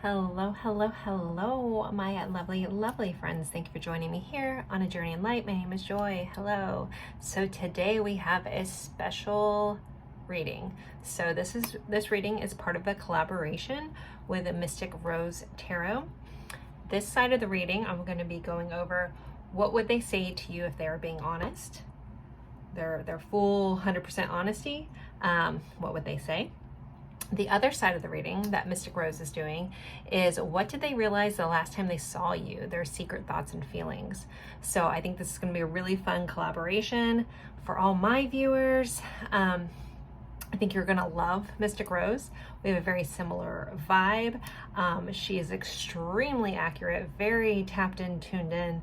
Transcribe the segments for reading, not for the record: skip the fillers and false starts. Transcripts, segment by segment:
Hello, hello, hello, my lovely friends. Thank you for joining me here on A Journey in Light. My name is Joy. Hello. So today we have a special reading. So this reading is part of a collaboration with Mystic Rose Tarot. This side of the reading, I'm going to be going over what would they say to you if they were being honest. Their full 100% honesty. What would they say? The other side of the reading that Mystic Rose is doing is what did they realize the last time they saw you, their secret thoughts and feelings. So I think this is going to be a really fun collaboration for all my viewers. I think you're going to love Mystic Rose. We have a very similar vibe. She is extremely accurate, very tapped in, tuned in.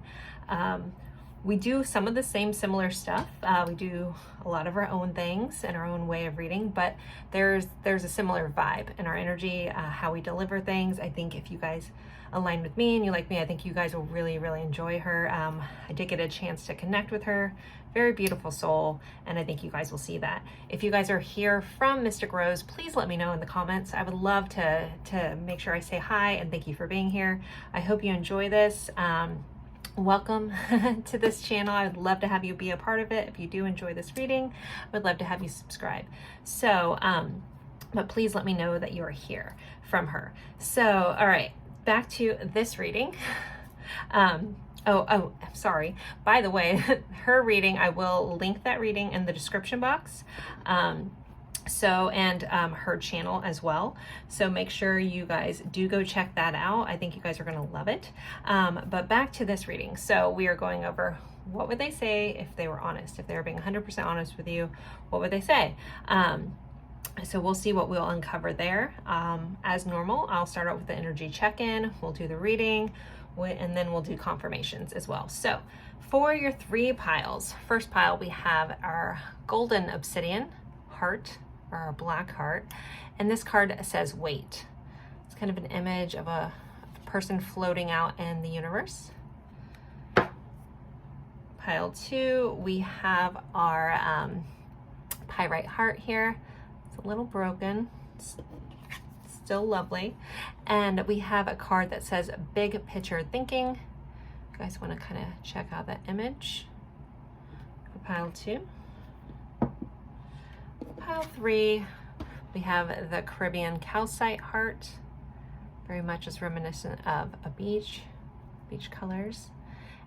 We do some of the same similar stuff. We do a lot of our own things and our own way of reading, but there's a similar vibe in our energy, how we deliver things. I think if you guys align with me and you like me, I think you guys will really enjoy her. I did get a chance to connect with her. Very beautiful soul, and I think you guys will see that. If you guys are here from Mystic Rose, please let me know in the comments. I would love to make sure I say hi and thank you for being here. I hope you enjoy this. Welcome to this channel. I would love to have you be a part of it. If you do enjoy this reading, I would love to have you subscribe. So, but please let me know that you are here from her. So, all right, back to this reading. Oh, sorry. By the way, her reading, I will link that reading in the description box. And her channel as well. So make sure you guys do go check that out. I think you guys are going to love it. But back to this reading. So we are going over what would they say if they were honest, if they were being 100% honest with you, what would they say? So we'll see what we'll uncover there. As normal, I'll start out with the energy check-in. We'll do the reading and then we'll do confirmations as well. So for your three piles, first pile, we have our golden obsidian heart, or a black heart, and this card says wait. It's kind of an image of a person floating out in the universe. Pile two, we have our pyrite heart here. It's a little broken, it's still lovely, and we have a card that says big picture thinking. You guys want to kind of check out that image for pile two. Pile three, we have the Caribbean calcite heart, very much is reminiscent of a beach colors.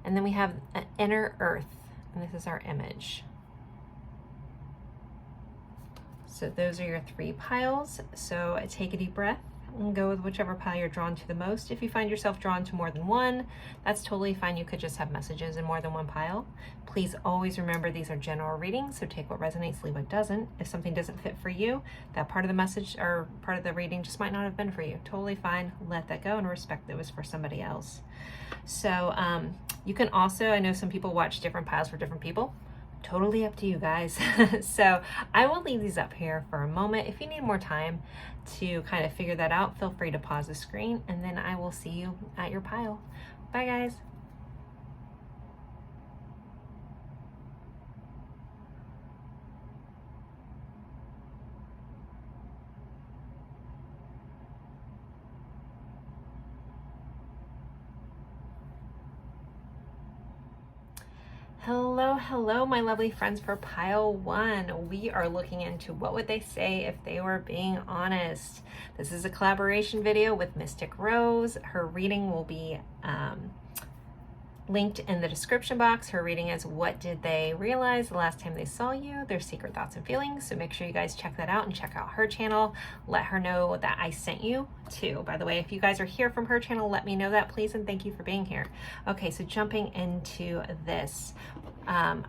And then we have an inner earth, and this is our image. So those are your three piles. So take a deep breath and go with whichever pile you're drawn to the most. If you find yourself drawn to more than one, that's totally fine. You could just have messages in more than one pile. Please always remember these are general readings, so take what resonates, leave what doesn't. If something doesn't fit for you, that part of the message or part of the reading just might not have been for you. Totally fine. Let that go and respect that it was for somebody else. So you can also, I know some people watch different piles for different people. Totally up to you guys. So I will leave these up here for a moment. If you need more time to kind of figure that out, feel free to pause the screen and then I will see you at your pile. Bye guys. Hello, my lovely friends. For pile one, we are looking into what would they say if they were being honest. This is a collaboration video with Mystic Rose. Her reading will be linked in the description box. Her reading is what did they realize the last time they saw you, their secret thoughts and feelings. So make sure you guys check that out and check out her channel. Let her know that I sent you too. By the way, if you guys are here from her channel, let me know that please, and thank you for being here. Okay, so jumping into this,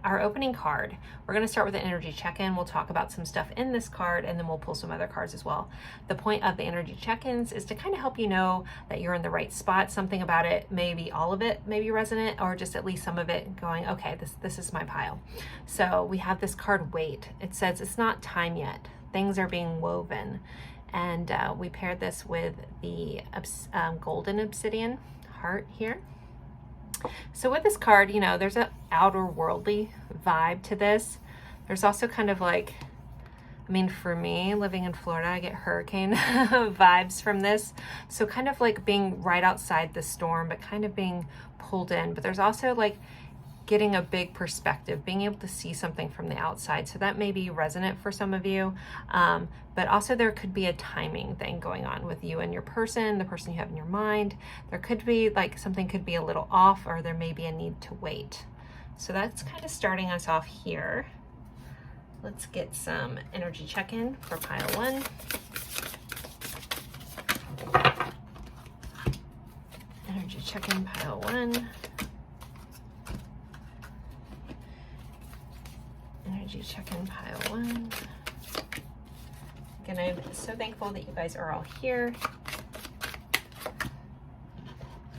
our opening card, we're going to start with an energy check-in. We'll talk about some stuff in this card and then we'll pull some other cards as well. The point of the energy check-ins is to kind of help you know that you're in the right spot. Something about it, maybe all of it may be resonant, or just at least some of it going, okay, this is my pile. So we have this card wait. It says it's not time yet. Things are being woven. And we paired this with the golden obsidian heart here. So with this card, you know, there's an outer worldly vibe to this. There's also kind of like I mean, for me, living in Florida, I get hurricane vibes from this. So kind of like being right outside the storm, but kind of being pulled in. But there's also like getting a big perspective, being able to see something from the outside. So that may be resonant for some of you. But also there could be a timing thing going on with you and your person, the person you have in your mind. There could be like something could be a little off, or there may be a need to wait. So that's kind of starting us off here. Let's get some energy check-in for pile 1. Energy check-in pile 1. Energy check-in pile 1. Again, I'm so thankful that you guys are all here.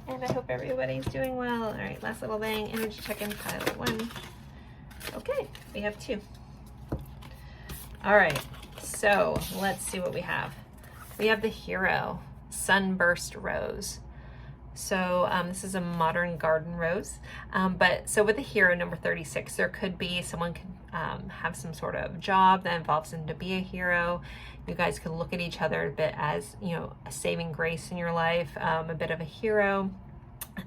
And I hope everybody's doing well. All right, last little thing, energy check-in pile 1. Okay, we have 2. All right, so let's see what we have. We have the Hero, Sunburst Rose. So this is a modern garden rose. So with the Hero number 36, there could be someone could have some sort of job that involves them to be a hero. You guys could look at each other a bit as, you know, a saving grace in your life, a bit of a hero.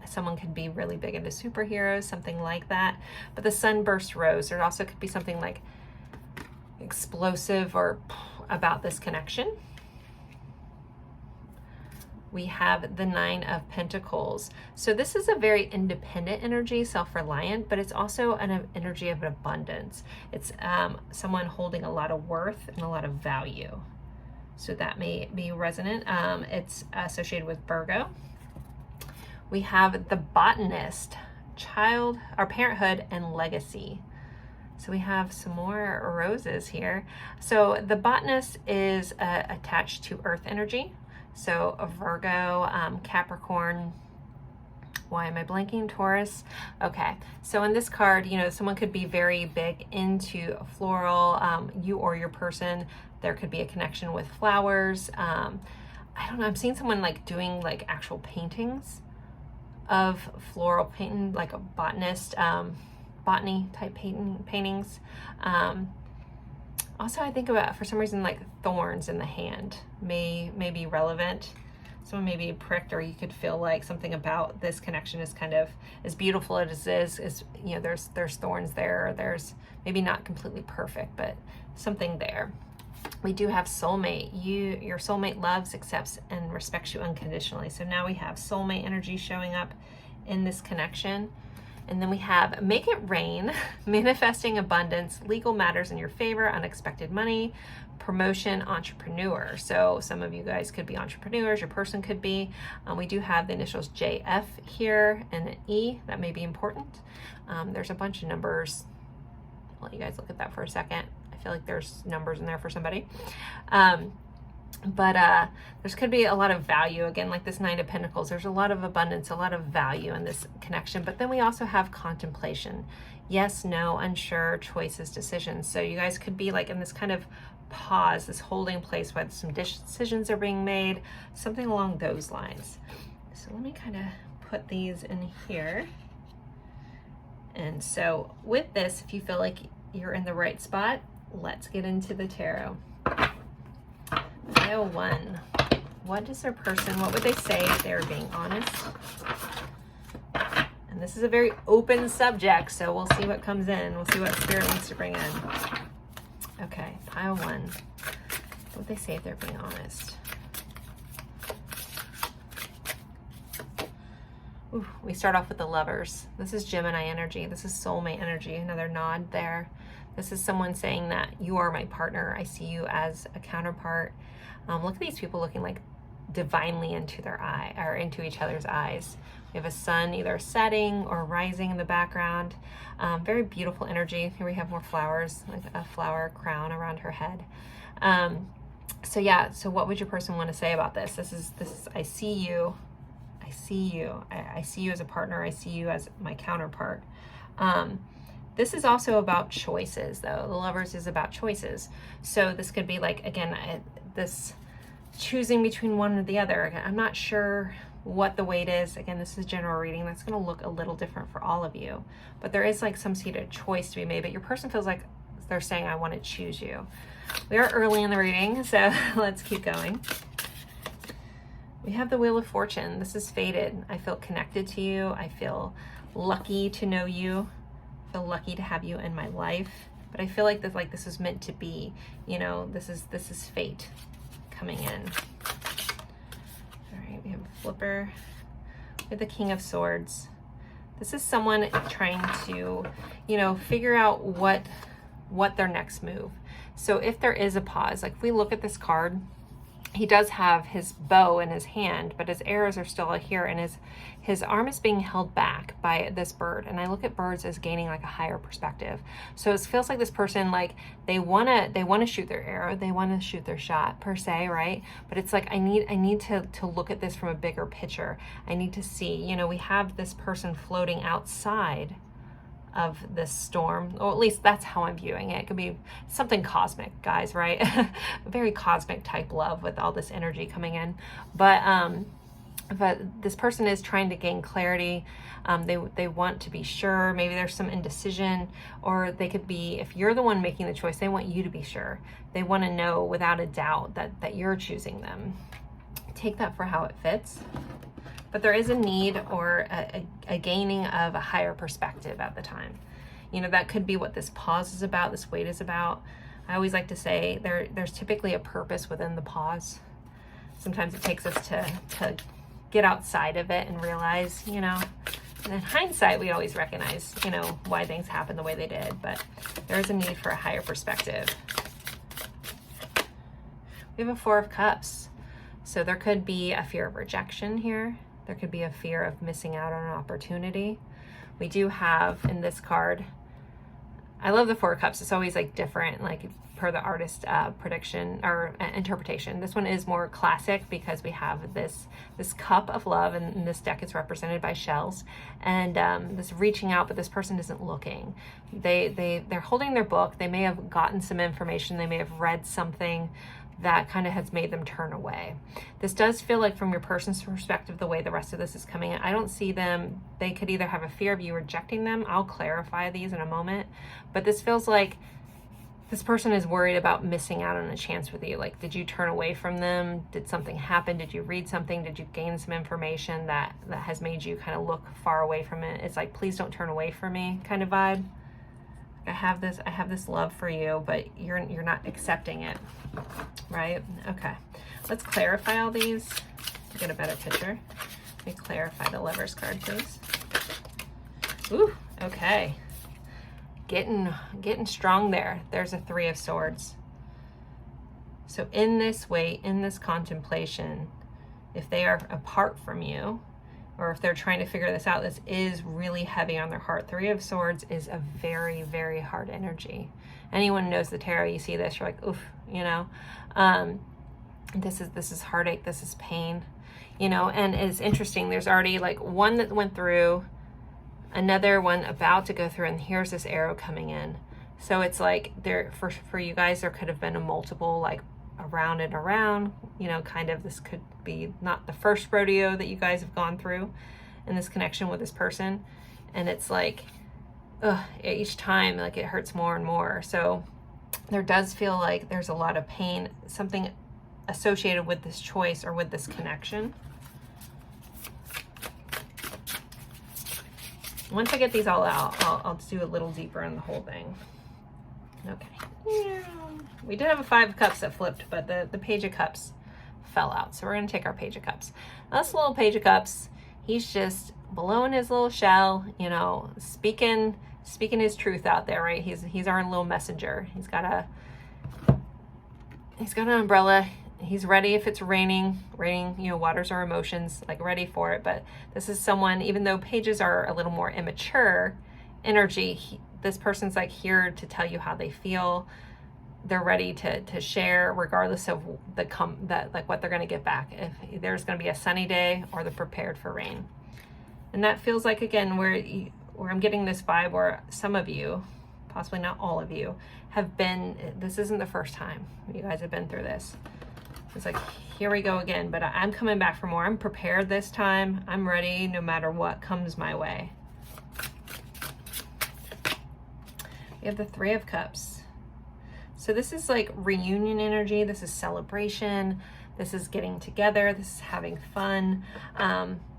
Someone could be really big into superheroes, something like that. But the Sunburst Rose, there also could be something like explosive or about this connection. We have the 9 of Pentacles. So this is a very independent energy, self-reliant, but it's also an energy of abundance. It's someone holding a lot of worth and a lot of value. So that may be resonant. It's associated with Virgo. We have the Botanist, child, or parenthood and legacy. So we have some more roses here. So the Botanist is attached to earth energy. So a Virgo, Capricorn, why am I blanking? Taurus. Okay, so in this card, you know, someone could be very big into floral, you or your person. There could be a connection with flowers. I don't know, I'm seeing someone like doing like actual paintings of floral painting, like a botanist, botany type paintings. Also, I think about, for some reason, like thorns in the hand may be relevant. Someone may be pricked, or you could feel like something about this connection is kind of, as beautiful as it is, you know, there's thorns there, or there's maybe not completely perfect, but something there. We do have soulmate. Your soulmate loves, accepts, and respects you unconditionally. So now we have soulmate energy showing up in this connection. And then we have make it rain, manifesting abundance, legal matters in your favor, unexpected money, promotion, entrepreneur. So some of you guys could be entrepreneurs, your person could be. We do have the initials JF here and an E. That may be important. There's a bunch of numbers. I'll let you guys look at that for a second. I feel like there's numbers in there for somebody. But there could be a lot of value, again, like this 9 of Pentacles. There's a lot of abundance, a lot of value in this connection. But then we also have contemplation. Yes, no, unsure, choices, decisions. So you guys could be like in this kind of pause, this holding place where some decisions are being made, something along those lines. So let me kind of put these in here. And so with this, if you feel like you're in the right spot, let's get into the tarot. Pile 1. What is their person? What would they say if they were being honest? And this is a very open subject, so we'll see what comes in. We'll see what Spirit wants to bring in. Okay, pile 1. What would they say if they're being honest? Ooh, we start off with the Lovers. This is Gemini energy. This is soulmate energy. Another nod there. This is someone saying that you are my partner. I see you as a counterpart. Look at these people looking like divinely into their eye, or into each other's eyes. We have a sun either setting or rising in the background. Very beautiful energy. Here we have more flowers, like a flower crown around her head. So yeah, so what would your person want to say about this? This is I see you. I see you. I see you as a partner. I see you as my counterpart. This is also about choices, though. The Lovers is about choices. So this could be like, again, this choosing between one or the other. Again, I'm not sure what the weight is. Again, this is general reading. That's going to look a little different for all of you. But there is like some sort of choice to be made. But your person feels like They're saying, I want to choose you. We are early in the reading, so let's keep going. We have the Wheel of Fortune. This is fated. I feel connected to you. I feel lucky to know you. I feel lucky to have you in my life. But I feel like this is meant to be. You know, this is fate coming in. All right, we have a flipper. We have the King of Swords. This is someone trying to, you know, figure out what their next move. So if there is a pause, like if we look at this card, he does have his bow in his hand, but his arrows are still here, and his arm is being held back by this bird. And I look at birds as gaining like a higher perspective. So it feels like this person, like they wanna shoot their arrow, they wanna shoot their shot per se, right? But it's like I need to look at this from a bigger picture. I need to see, you know, we have this person floating outside of this storm, or at least that's how I'm viewing it. It could be something cosmic, guys, right? A very cosmic type love with all this energy coming in. But this person is trying to gain clarity. They want to be sure. Maybe there's some indecision, or they could be, if you're the one making the choice, they want you to be sure. They want to know without a doubt that you're choosing them. Take that for how it fits. But there is a need or a gaining of a higher perspective at the time. You know, that could be what this pause is about, this wait is about. I always like to say there's typically a purpose within the pause. Sometimes it takes us to get outside of it and realize, you know, and in hindsight, we always recognize, you know, why things happened the way they did, but there is a need for a higher perspective. We have a Four of Cups. So there could be a fear of rejection here. There could be a fear of missing out on an opportunity. We do have in this card, I love the Four of Cups. It's always like different, like per the artist prediction or interpretation. This one is more classic because we have this cup of love, and in this deck it's represented by shells, and this reaching out, but this person isn't looking. They're holding their book. They may have gotten some information. They may have read something that kind of has made them turn away. This does feel like, from your person's perspective, the way the rest of this is coming in, I don't see them, they could either have a fear of you rejecting them. I'll clarify these in a moment, but this feels like this person is worried about missing out on a chance with you. Like, did you turn away from them? Did something happen? Did you read something? Did you gain some information that has made you kind of look far away from it? It's like, please don't turn away from me kind of vibe. I have this love for you, but you're not accepting it, right? Okay, let's clarify all these to get a better picture. Let me clarify the Lovers card, please. Ooh, okay. Getting strong there. There's a Three of Swords. So in this wait, in this contemplation, if they are apart from you, or if they're trying to figure this out, this is really heavy on their heart. Three of Swords is a very, very hard energy. Anyone who knows the tarot, you see this, you're like, oof, you know. This is heartache, this is pain, you know. And it's interesting, there's already like one that went through, another one about to go through, and here's this arrow coming in. So it's like there, for you guys, there could have been a multiple, like around and around, you know, kind of, this could be not the first rodeo that you guys have gone through in this connection with this person. And it's like, each time, like, it hurts more and more. So there does feel like there's a lot of pain, something associated with this choice or with this connection. Once I get these all out, I'll do a little deeper in the whole thing. Okay. We did have a Five of Cups that flipped, but the Page of Cups fell out. So we're going to take our Page of Cups. Now, this little Page of Cups, he's just blowing his little shell, you know, speaking his truth out there, right? He's our little messenger. He's got an umbrella. He's ready if it's raining, you know, waters our emotions, like ready for it. But this is someone, even though pages are a little more immature energy, this person's like here to tell you how they feel. They're ready to share, regardless of like what they're going to get back. If there's going to be a sunny day, or they're prepared for rain. And that feels like, again, where I'm getting this vibe where some of you, possibly not all of you, have been, this isn't the first time you guys have been through this. It's like, here we go again, but I'm coming back for more. I'm prepared this time. I'm ready no matter what comes my way. We have the Three of Cups. So this is like reunion energy. This is celebration. This is getting together. This is having fun.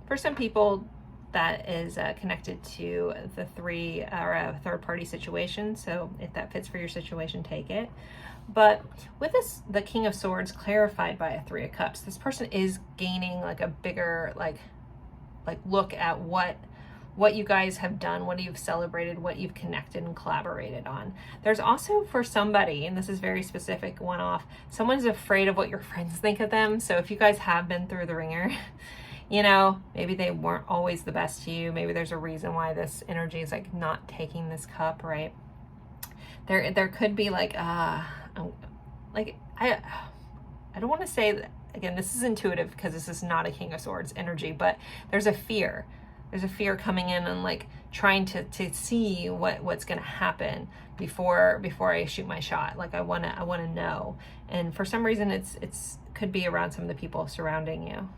For some people, that is connected to the three or a third party situation. So if that fits for your situation, take it. But with this, the King of Swords clarified by a Three of Cups, this person is gaining like a bigger like look at what you guys have done, what you've celebrated, what you've connected and collaborated on. There's also for somebody, and this is very specific, one-off, someone's afraid of what your friends think of them. So if you guys have been through the ringer, you know, maybe they weren't always the best to you. Maybe there's a reason why this energy is like not taking this cup, right? There could be like, I don't want to say that, again, this is intuitive because this is not a King of Swords energy, but there's a fear. There's a fear coming in and like trying to see what's going to happen before I shoot my shot. Like I want to know. And for some reason it's could be around some of the people surrounding you.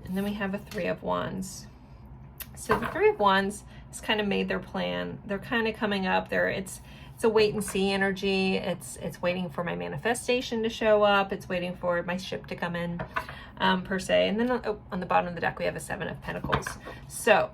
And then we have a Three of Wands. So the Three of Wands has kind of made their plan. They're kind of coming up there. It's a wait and see energy. It's waiting for my manifestation to show up. It's waiting for my ship to come in, per se. And then on the bottom of the deck, we have a Seven of Pentacles. So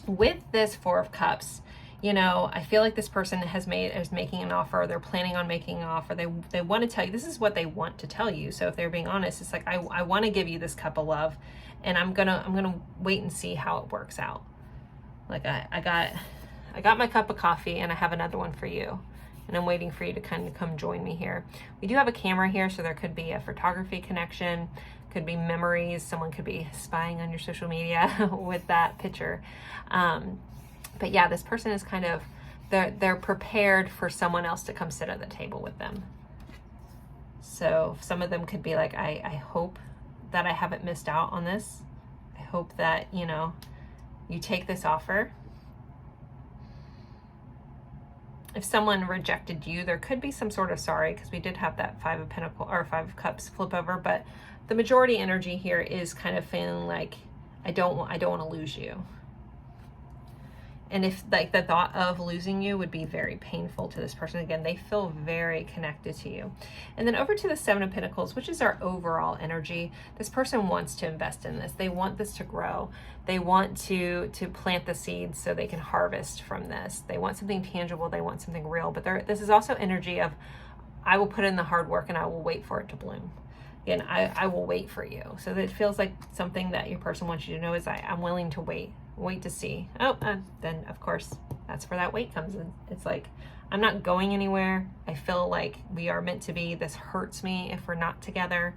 with this Four of Cups, you know, I feel like this person is making an offer. They're planning on making an offer. They want to tell you, this is what they want to tell you. So if they're being honest, it's like, I want to give you this cup of love, and I'm gonna wait and see how it works out. Like I got my cup of coffee and I have another one for you, and I'm waiting for you to kind of come join me here. We do have a camera here, so there could be a photography connection, could be memories. Someone could be spying on your social media with that picture. But yeah, this person is kind of, they're prepared for someone else to come sit at the table with them. So some of them could be like, I hope that I haven't missed out on this. I hope that, you know, you take this offer. If someone rejected you, there could be some sort of sorry, because we did have that Five of Pentacles or Five of Cups flip over, but the majority energy here is kind of feeling like, I don't want to lose you. And if like the thought of losing you would be very painful to this person, again, they feel very connected to you. And then over to the Seven of Pentacles, which is our overall energy. This person wants to invest in this. They want this to grow. They want to plant the seeds so they can harvest from this. They want something tangible. They want something real. But this is also energy of, I will put in the hard work and I will wait for it to bloom. Again, I will wait for you. So that it feels like something that your person wants you to know is, I'm willing to wait to see. Then of course that's where that wait comes in. It's like, I'm not going anywhere. I feel like we are meant to be. This hurts me if we're not together.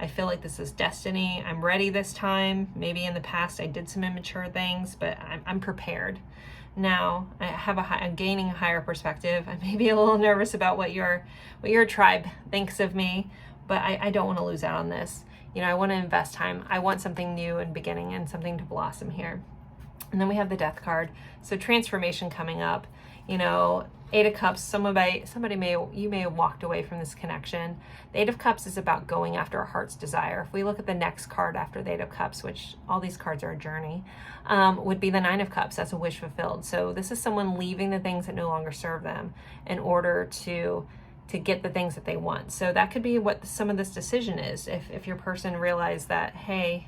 I feel like this is destiny. I'm ready this time. Maybe in the past I did some immature things, but I'm prepared. Now I'm gaining a higher perspective. I may be a little nervous about what your tribe thinks of me, but I don't want to lose out on this. You know, I want to invest time. I want something new and beginning and something to blossom here. And then we have the Death card. So transformation coming up. You know, Eight of Cups, you may have walked away from this connection. The Eight of Cups is about going after a heart's desire. If we look at the next card after the Eight of Cups, which all these cards are a journey, would be the Nine of Cups. That's a wish fulfilled. So this is someone leaving the things that no longer serve them in order to get the things that they want. So that could be what some of this decision is. If your person realized that, hey,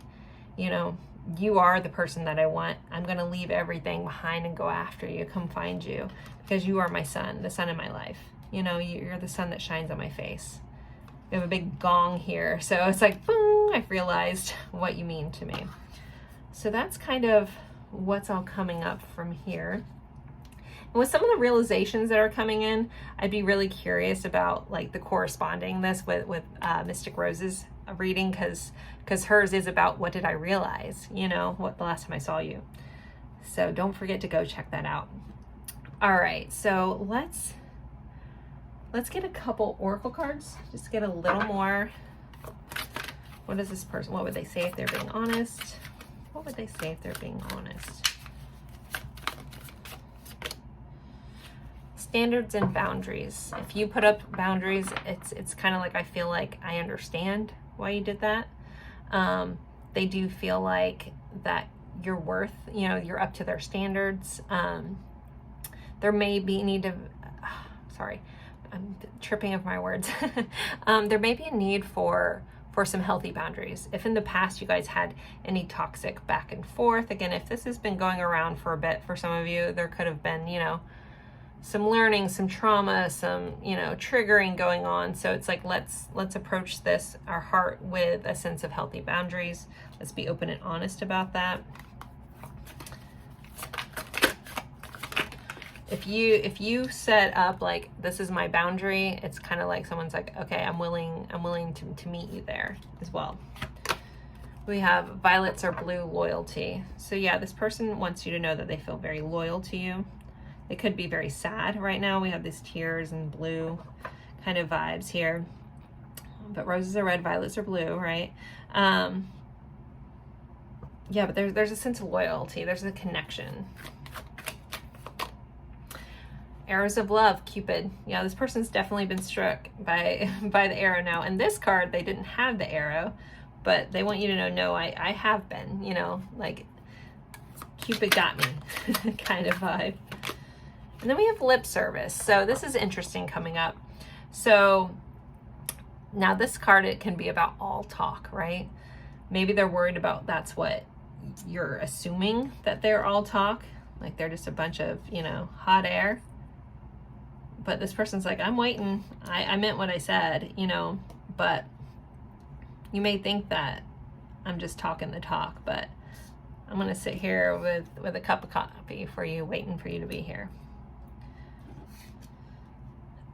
you know, you are the person that I want. I'm going to leave everything behind and go after you, come find you, because you are my sun, the sun in my life. You know, you're the sun that shines on my face. We have a big gong here. So it's like, boom, I've realized what you mean to me. So that's kind of what's all coming up from here. And with some of the realizations that are coming in, I'd be really curious about like the corresponding this with Mystic Rose's reading, because hers is about what did I realize, you know, what the last time I saw you. So don't forget to go check that out. All right, so let's get a couple oracle cards, just get a little more. What is this person? What would they say if they're being honest? What would they say if they're being honest? Standards and boundaries. If you put up boundaries, it's kind of like, I feel like I understand why you did that. They do feel like that you're worth, you know, you're up to their standards. there may be need to, sorry, I'm tripping of my words. There may be a need for some healthy boundaries. If in the past you guys had any toxic back and forth, again, if this has been going around for a bit for some of you, there could have been, you know, some learning, some trauma, some, you know, triggering going on. So it's like, let's approach this, our heart, with a sense of healthy boundaries. Let's be open and honest about that. If you set up like, this is my boundary, it's kind of like someone's like, okay, I'm willing to meet you there as well. We have violets or blue, loyalty. So yeah, this person wants you to know that they feel very loyal to you. They could be very sad right now. We have these tears and blue kind of vibes here. But roses are red, violets are blue, right? Yeah, but there's a sense of loyalty. There's a connection. Arrows of love, Cupid. Yeah, this person's definitely been struck by the arrow now. And this card, they didn't have the arrow, but they want you to know, no, I have been, you know, like Cupid got me kind of vibe. And then we have lip service. So this is interesting coming up. So now this card, it can be about all talk, right? Maybe they're worried about, that's what you're assuming, that they're all talk, like they're just a bunch of, you know, hot air. But this person's like, I'm waiting. I meant what I said, you know, but you may think that I'm just talking the talk, but I'm going to sit here with a cup of coffee for you, waiting for you to be here.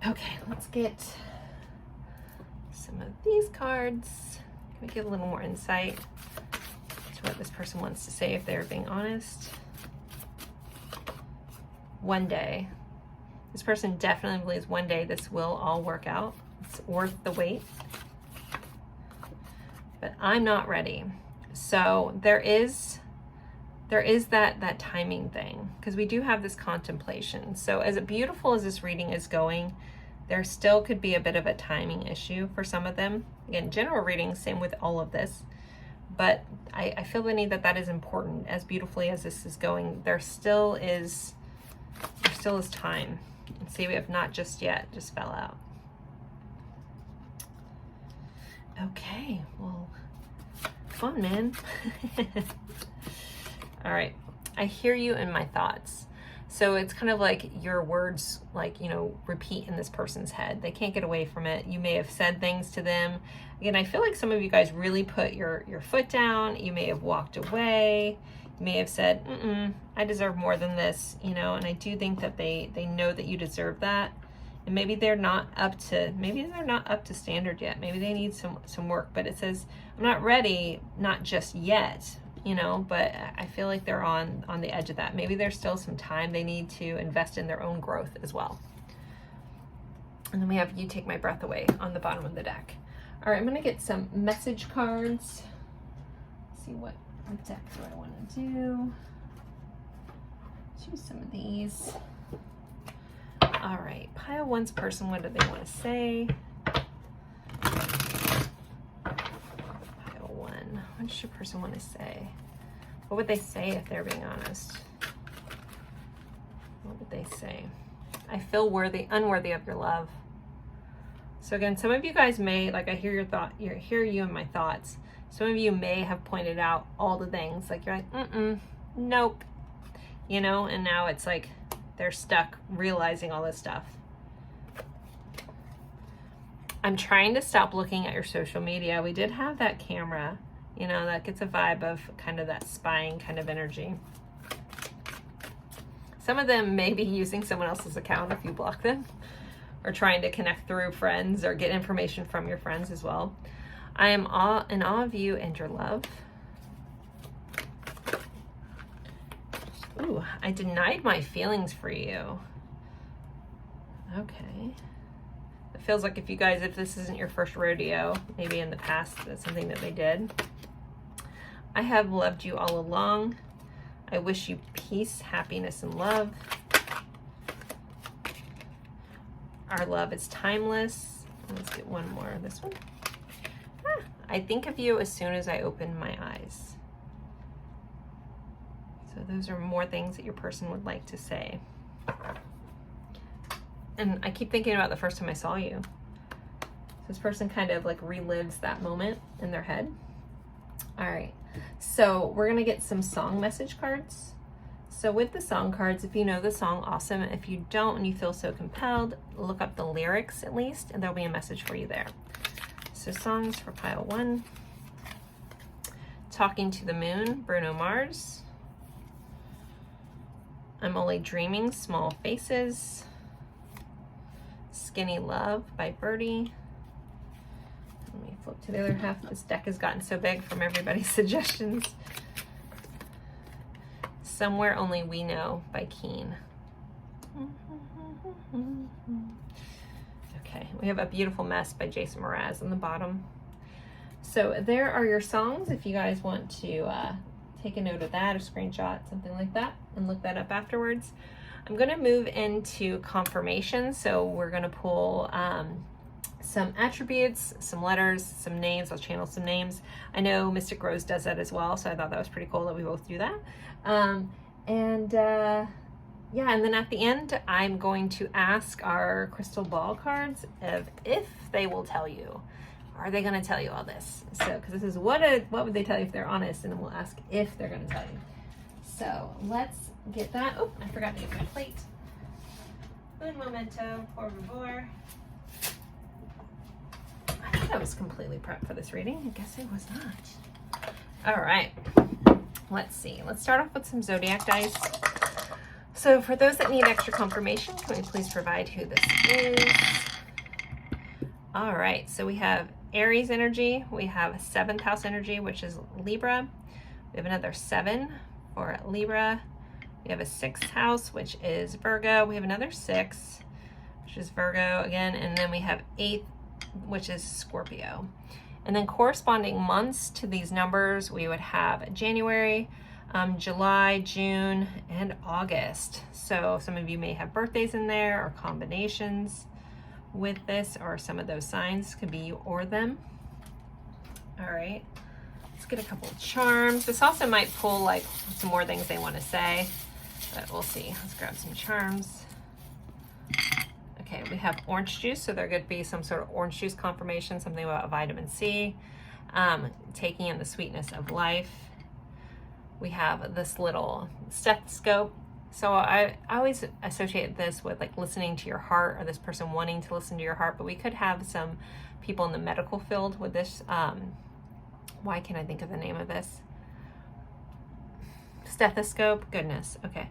Okay, let's get some of these cards. Can we get a little more insight to what this person wants to say if they're being honest? One day. This person definitely believes one day this will all work out. It's worth the wait. But I'm not ready. So there is that timing thing, because we do have this contemplation. So as beautiful as this reading is going, there still could be a bit of a timing issue for some of them. Again, general reading, same with all of this. But I feel the need that is important. As beautifully as this is going, there still is time. And see, we have not just yet, just fell out. Okay, well, fun, man. All right, I hear you in my thoughts. So it's kind of like your words, like, you know, repeat in this person's head. They can't get away from it. You may have said things to them. Again, I feel like some of you guys really put your foot down. You may have walked away. You may have said, I deserve more than this, you know, and I do think that they know that you deserve that. And maybe they're not up to standard yet. Maybe they need some work, but it says, I'm not ready, not just yet, you know, but I feel like they're on the edge of that. Maybe there's still some time they need to invest in their own growth as well. And then we have You Take My Breath Away on the bottom of the deck. All right, I'm gonna get some message cards. Let's see what deck do I want to do? Choose some of these. All right, pile one's person, what do they want to say? Pile one, what does your person want to say? What would they say if they're being honest? What would they say? I feel unworthy of your love. So again, some of you guys may, like, I hear you in my thoughts. Some of you may have pointed out all the things, like you're like, nope, you know, and now it's like they're stuck realizing all this stuff. I'm trying to stop looking at your social media. We did have that camera, you know, that gets a vibe of kind of that spying kind of energy. Some of them may be using someone else's account if you block them, or trying to connect through friends or get information from your friends as well. I am in awe of you and your love. Ooh, I denied my feelings for you. Okay. It feels like if this isn't your first rodeo, maybe in the past, that's something that they did. I have loved you all along. I wish you peace, happiness, and love. Our love is timeless. Let's get one more. This one. I think of you as soon as I open my eyes. So those are more things that your person would like to say. And I keep thinking about the first time I saw you. This person kind of like relives that moment in their head. All right, so we're gonna get some song message cards. So with the song cards, if you know the song, awesome. If you don't and you feel so compelled, look up the lyrics at least, and there'll be a message for you there. So songs for pile 1. Talking to the Moon, Bruno Mars. I'm Only Dreaming, Small Faces. Skinny Love by Birdie. Let me flip to the other half. This deck has gotten so big from everybody's suggestions. Somewhere Only We Know by Keen. Okay, we have A Beautiful Mess by Jason Mraz on the bottom. So there are your songs if you guys want to take a note of that or screenshot, something like that, and look that up afterwards. I'm going to move into confirmation. So we're going to pull some attributes, some letters, some names. I'll channel some names. I know Mystic Rose does that as well, so I thought that was pretty cool that we both do that. Yeah, and then at the end, I'm going to ask our crystal ball cards if they will tell you. Are they going to tell you all this? So, because this is what would they tell you if they're honest, and then we'll ask if they're going to tell you. So let's get that. Oh, I forgot to get my plate. Un momento, por favor. I thought I was completely prepped for this reading. I guess I was not. All right. Let's see. Let's start off with some zodiac dice. So for those that need extra confirmation, can we please provide who this is? All right. So we have Aries energy. We have 7th house energy, which is Libra. We have another 7 for Libra. We have a 6th house, which is Virgo. We have another 6, which is Virgo again. And then we have 8th, which is Scorpio. And then corresponding months to these numbers, we would have January, July, June, and August. So some of you may have birthdays in there or combinations with this, or some of those signs could be you or them. All right, let's get a couple of charms. This also might pull like some more things they want to say, but we'll see. Let's grab some charms. Okay, we have orange juice, so there could be some sort of orange juice confirmation, something about vitamin C, taking in the sweetness of life. We have this little stethoscope. So I always associate this with like listening to your heart, or this person wanting to listen to your heart, but we could have some people in the medical field with this. Why can't I think of the name of this? Stethoscope, goodness, okay.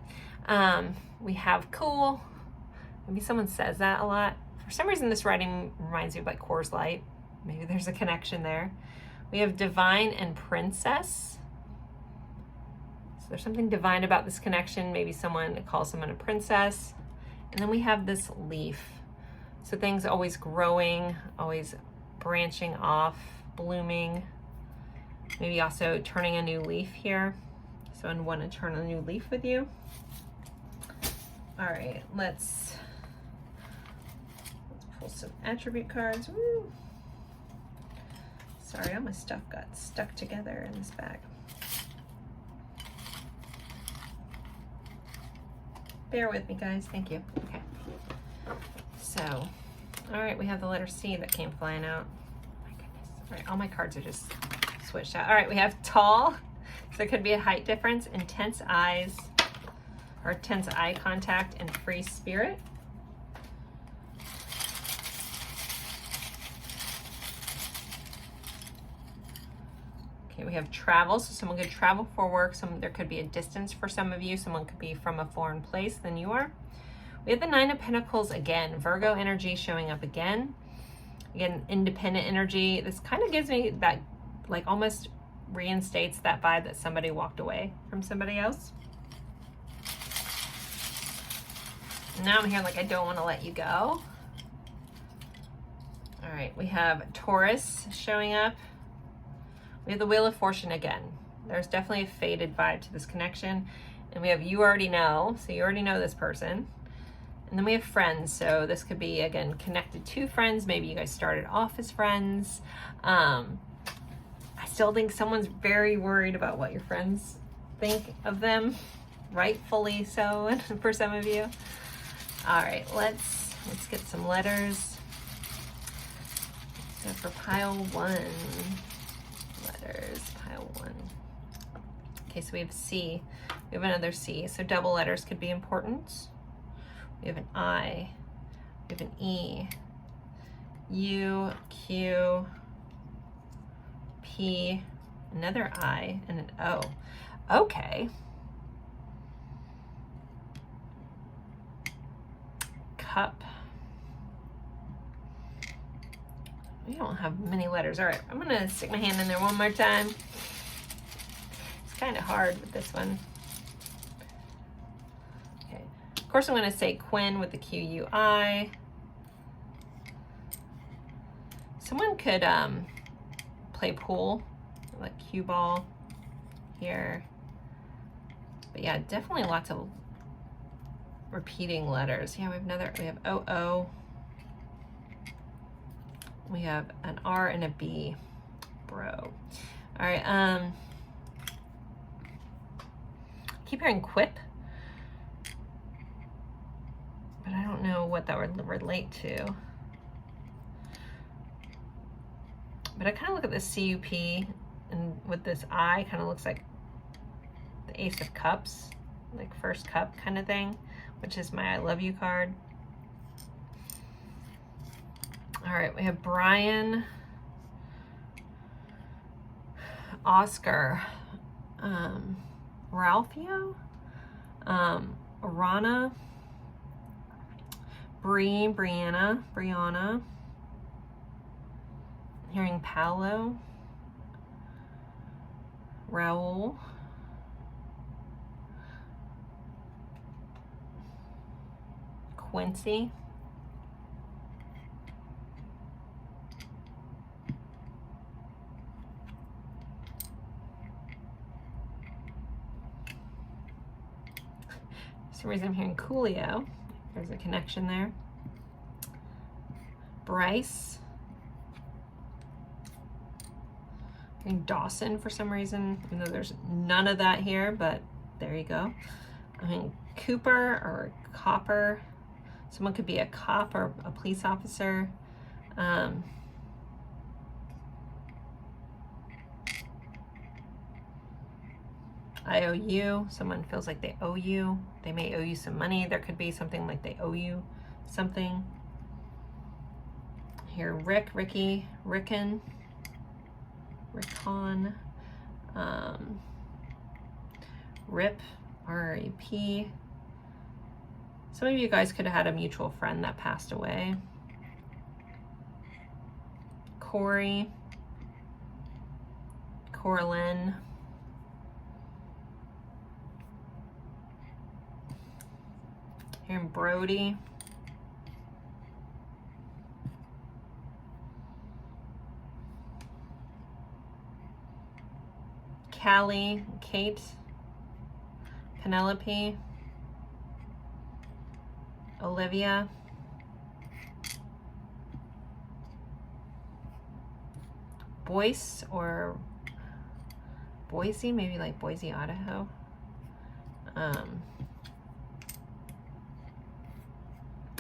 We have cool. Maybe someone says that a lot. For some reason, this writing reminds me of like Coors Light. Maybe there's a connection there. We have divine and princess. So there's something divine about this connection. Maybe someone calls someone a princess. And then we have this leaf. So things always growing, always branching off, blooming. Maybe also turning a new leaf here. So I want to turn a new leaf with you. All right, let's pull some attribute cards. Woo. Sorry, all my stuff got stuck together in this bag. Bear with me, guys. Thank you. Okay. So, all right, we have the letter C that came flying out. My goodness. All right, all my cards are just switched out. All right, we have tall. So there could be a height difference, intense eyes, or intense eye contact, and free spirit. Okay, we have travel. So someone could travel for work. There could be a distance for some of you. Someone could be from a foreign place than you are. We have the 9 of Pentacles again. Virgo energy showing up again. Again, independent energy. This kind of gives me that, like, almost reinstates that vibe that somebody walked away from somebody else. Now I'm here like, I don't want to let you go. All right, we have Taurus showing up. We have the Wheel of Fortune again. There's definitely a faded vibe to this connection. And we have you already know, so you already know this person. And then we have friends, so this could be, again, connected to friends. Maybe you guys started off as friends. I still think someone's very worried about what your friends think of them, rightfully so for some of you. All right, let's Let's get some letters. So for pile 1, letters, pile 1. Okay, so we have C. We have another C. So double letters could be important. We have an I. We have an E. U, Q, P, another I, and an O. Okay. Cup. We don't have many letters. All right, I'm gonna stick my hand in there one more time. It's kind of hard with this one. Okay, of course I'm gonna say Quinn with the Q-U-I. Someone could play pool, like cue ball here. But yeah, definitely lots of repeating letters. Yeah, we have O-O. We have an R and a B, bro. All right, keep hearing quip, but I don't know what that would relate to. But I kind of look at this CUP, and with this I, kind of looks like the Ace of Cups, like first cup kind of thing, which is my I love you card. All right, we have Brian, Oscar, Ralphio, Rana, Brianna, hearing Paolo, Raul, Quincy, for some reason I'm hearing Coolio. There's a connection there. Bryce. Hearing Dawson for some reason, even though there's none of that here, but there you go. I mean, Cooper or Copper. Someone could be a cop or a police officer. IOU, someone feels like they owe you. They may owe you some money. There could be something like they owe you something. Here, Ricky, Rickon, Rip, R-A-P. Some of you guys could have had a mutual friend that passed away. Corey, Corlin, hearing Brody, Callie, Kate, Penelope, Olivia, Boyce or Boise, maybe like Boise, Idaho.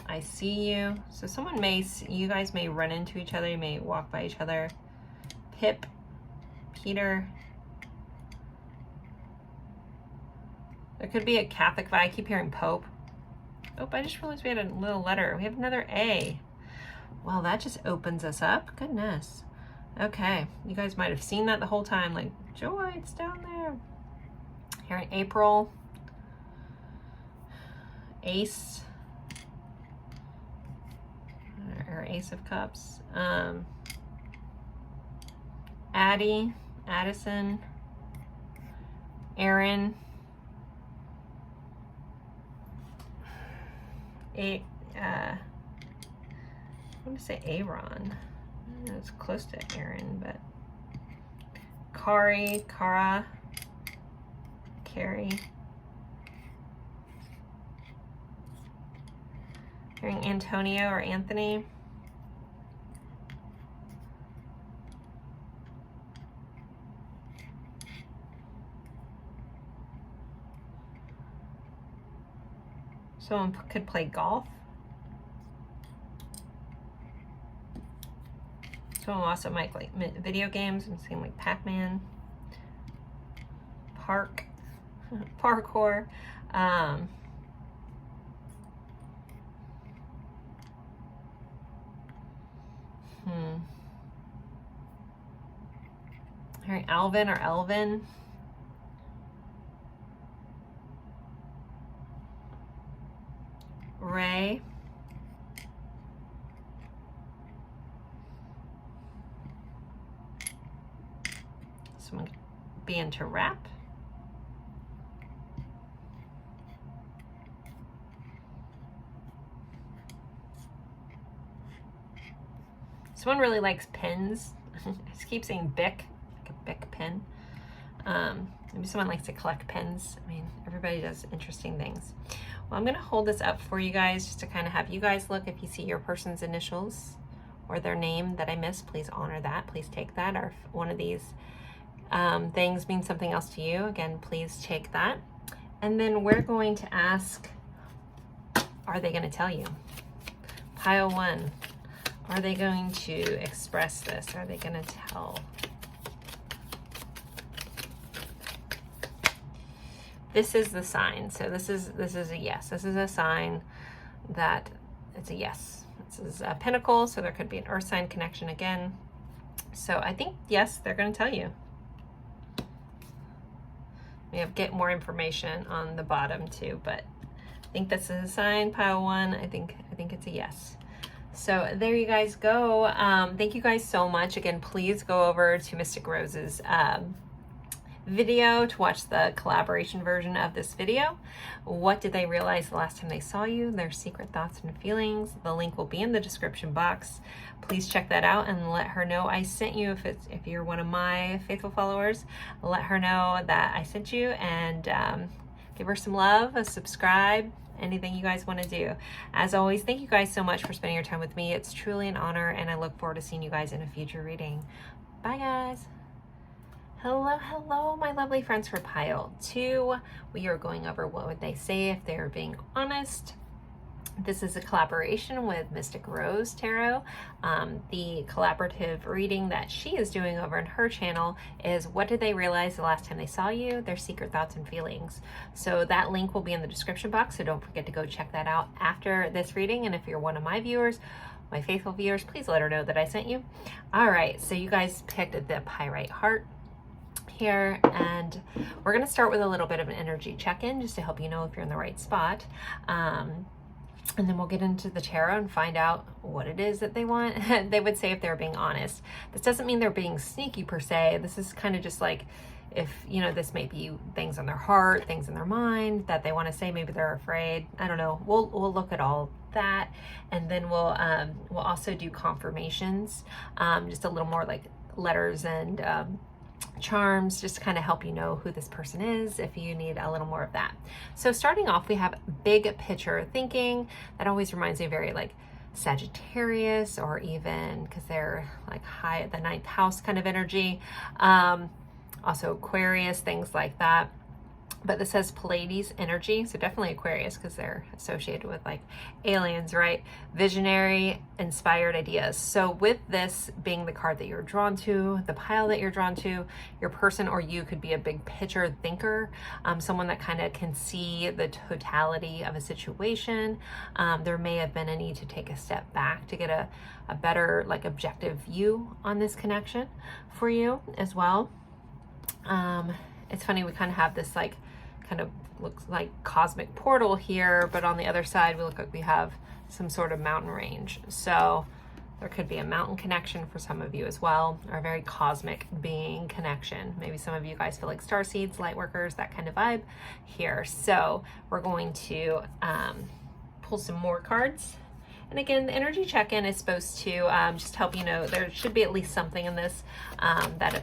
I see you. So someone you guys may run into each other. You may walk by each other. Pip, Peter. There could be a Catholic vibe. I keep hearing Pope. Oh, I just realized we had a little letter. We have another A. Well, that just opens us up. Goodness. Okay. You guys might have seen that the whole time. Like, Joy, it's down there. Here in April. Ace. Or Ace of Cups. Addie. Addison. Aaron. I want to say Aaron. It's close to Aaron, but Cara, Carrie. Hearing Antonio or Anthony. Someone could play golf. Someone also might like video games. I'm seeing like Pac-Man, parkour. All right, Alvin or Elvin. Ray. Someone be into rap. Someone really likes pens. I just keep saying Bic, like a Bic pen. Maybe someone likes to collect pens. I mean, everybody does interesting things. Well, I'm going to hold this up for you guys just to kind of have you guys look. If you see your person's initials or their name that I missed, please honor that. Please take that. Or if one of these things means something else to you, again, please take that. And then we're going to ask, are they going to tell you? Pile 1. Are they going to express this? Are they going to tell? This is the sign. So this is a yes. This is a sign that it's a yes. This is a pentacle, so there could be an earth sign connection again. So I think yes, they're going to tell you. We have get more information on the bottom too, but I think this is a sign. Pile 1. I think it's a yes. So there you guys go. Thank you guys so much. Again, please go over to Mystic Rose's video to watch the collaboration version of this video. What did they realize the last time they saw you? Their secret thoughts and feelings. The link will be in the description box. Please check that out and let her know I sent you. If you're one of my faithful followers, let her know that I sent you, and give her some love, subscribe, anything you guys want to do. As always, thank you guys so much for spending your time with me. It's truly an honor, and I look forward to seeing you guys in a future reading. Bye guys. Hello, my lovely friends. For pile 2, we are going over what would they say if they were being honest. This is a collaboration with Mystic Rose Tarot. The collaborative reading that she is doing over in her channel is what did they realize the last time they saw you? Their secret thoughts and feelings. So that link will be in the description box, so don't forget to go check that out after this reading. And if you're one of my viewers, my faithful viewers, please let her know that I sent you. All right, so you guys picked the Pyrite Heart here, and we're going to start with a little bit of an energy check-in just to help you know if you're in the right spot. And then we'll get into the tarot and find out what it is that they want. They would say if they're being honest. This doesn't mean they're being sneaky per se. This is kind of just like, if, you know, this may be things on their heart, things in their mind that they want to say. Maybe they're afraid. I don't know. We'll look at all that, and then we'll also do confirmations, just a little more like letters and charms, just to kind of help you know who this person is if you need a little more of that. So starting off, we have big picture thinking. That always reminds me very like Sagittarius, or even because they're like high at the 9th house kind of energy. Also Aquarius, things like that. But this says Pleiades energy, so definitely Aquarius because they're associated with like aliens, right? Visionary, inspired ideas. So with this being the card that you're drawn to, the pile that you're drawn to, your person or you could be a big picture thinker, someone that kind of can see the totality of a situation. There may have been a need to take a step back to get a better like objective view on this connection for you as well. It's funny, we kind of have this like kind of looks like cosmic portal here, but on the other side we look like we have some sort of mountain range. So there could be a mountain connection for some of you as well, or a very cosmic being connection. Maybe some of you guys feel like starseeds, light workers, that kind of vibe here. So we're going to pull some more cards. And again, the energy check-in is supposed to just help you know there should be at least something in this that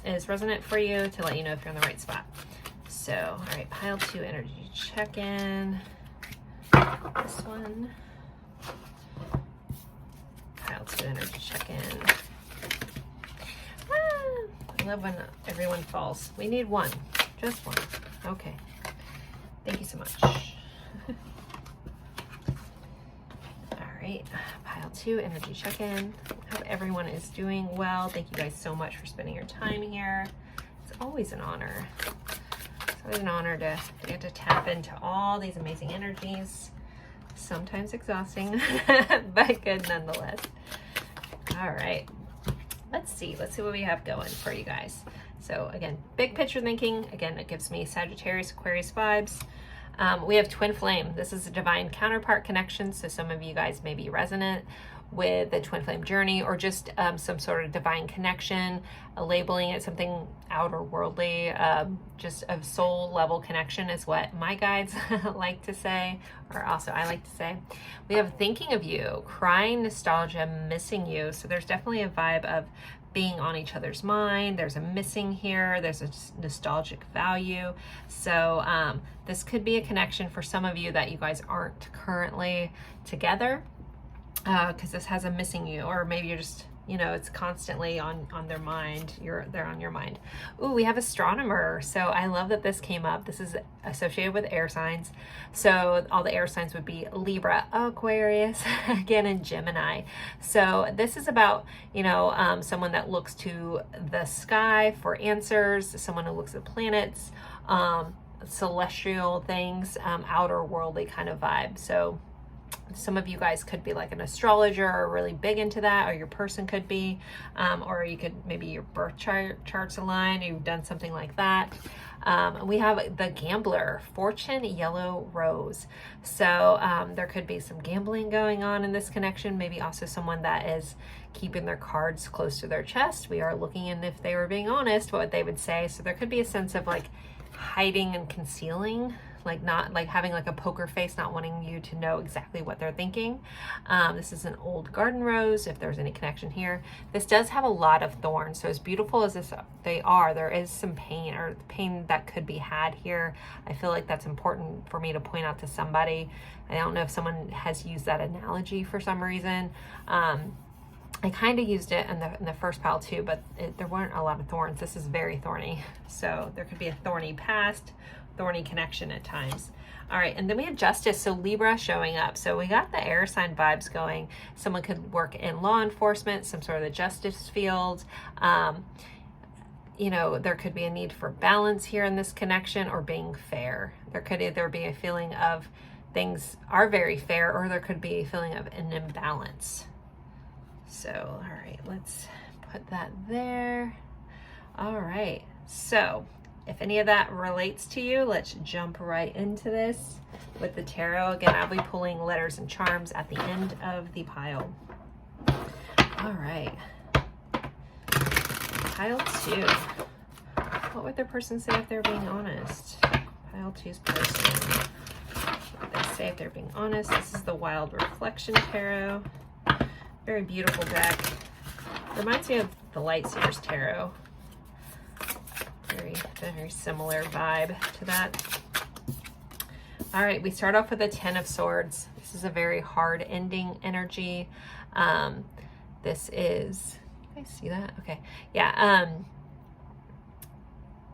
is resonant for you, to let you know if you're in the right spot. So, all right, pile 2 energy check-in. This one. Pile 2 energy check-in. I love when everyone falls. We need one, just one. Okay. Thank you so much. right, pile 2, energy check-in. Hope everyone is doing well. Thank you guys so much for spending your time here. It's always an honor. It's always an honor to get to tap into all these amazing energies. Sometimes exhausting, but good nonetheless. All right, let's see what we have going for you guys. So again, big picture thinking. Again, it gives me Sagittarius, Aquarius vibes. We have twin flame. This is a divine counterpart connection. So some of you guys may be resonant with the twin flame journey, or just some sort of divine connection, labeling it something outer worldly, just a soul level connection is what my guides like to say, or also I like to say. We have thinking of you, crying nostalgia, missing you. So there's definitely a vibe of being on each other's mind. There's a missing here. There's a nostalgic value. So this could be a connection for some of you that you guys aren't currently together, because this has a missing you, or maybe you're just, you know, it's constantly on their mind. They're on your mind. Ooh, we have astronomer. So I love that this came up. This is associated with air signs. So all the air signs would be Libra, Aquarius, again, and Gemini. So this is about, you know, someone that looks to the sky for answers, someone who looks at planets, celestial things, outer worldly kind of vibe. So some of you guys could be like an astrologer or really big into that, or your person could be, or you could, maybe your birth charts align, you've done something like that. We have the gambler, fortune, yellow rose. So there could be some gambling going on in this connection, maybe also someone that is keeping their cards close to their chest. We are looking in, if they were being honest, what they would say. So there could be a sense of like hiding and concealing, like not like having like a poker face, not wanting you to know exactly what they're thinking. This is an old garden rose, if there's any connection here. This does have a lot of thorns, so as beautiful as they are, there is some pain, or pain that could be had here. I feel like that's important for me to point out to somebody. I don't know if someone has used that analogy for some reason. I kind of used it in the first pile too, but there weren't a lot of thorns. This is very thorny. So there could be a thorny past, thorny connection at times. All right, and then we have justice. So Libra showing up. So we got the air sign vibes going. Someone could work in law enforcement, some sort of the justice field. You know, there could be a need for balance here in this connection, or being fair. There could either be a feeling of things are very fair, or there could be a feeling of an imbalance. So, all right, let's put that there. All right, so if any of that relates to you, let's jump right into this with the tarot. Again, I'll be pulling letters and charms at the end of the pile. All right, pile 2. What would their person say if they're being honest? Pile 2's person. What would they say if they're being honest? This is the Wild Reflection Tarot. Very beautiful deck. Reminds me of the Lightseers Tarot. Very similar vibe to that. All right, we start off with the 10 of Swords. This is a very hard ending energy. This is, can I see that? Okay, yeah.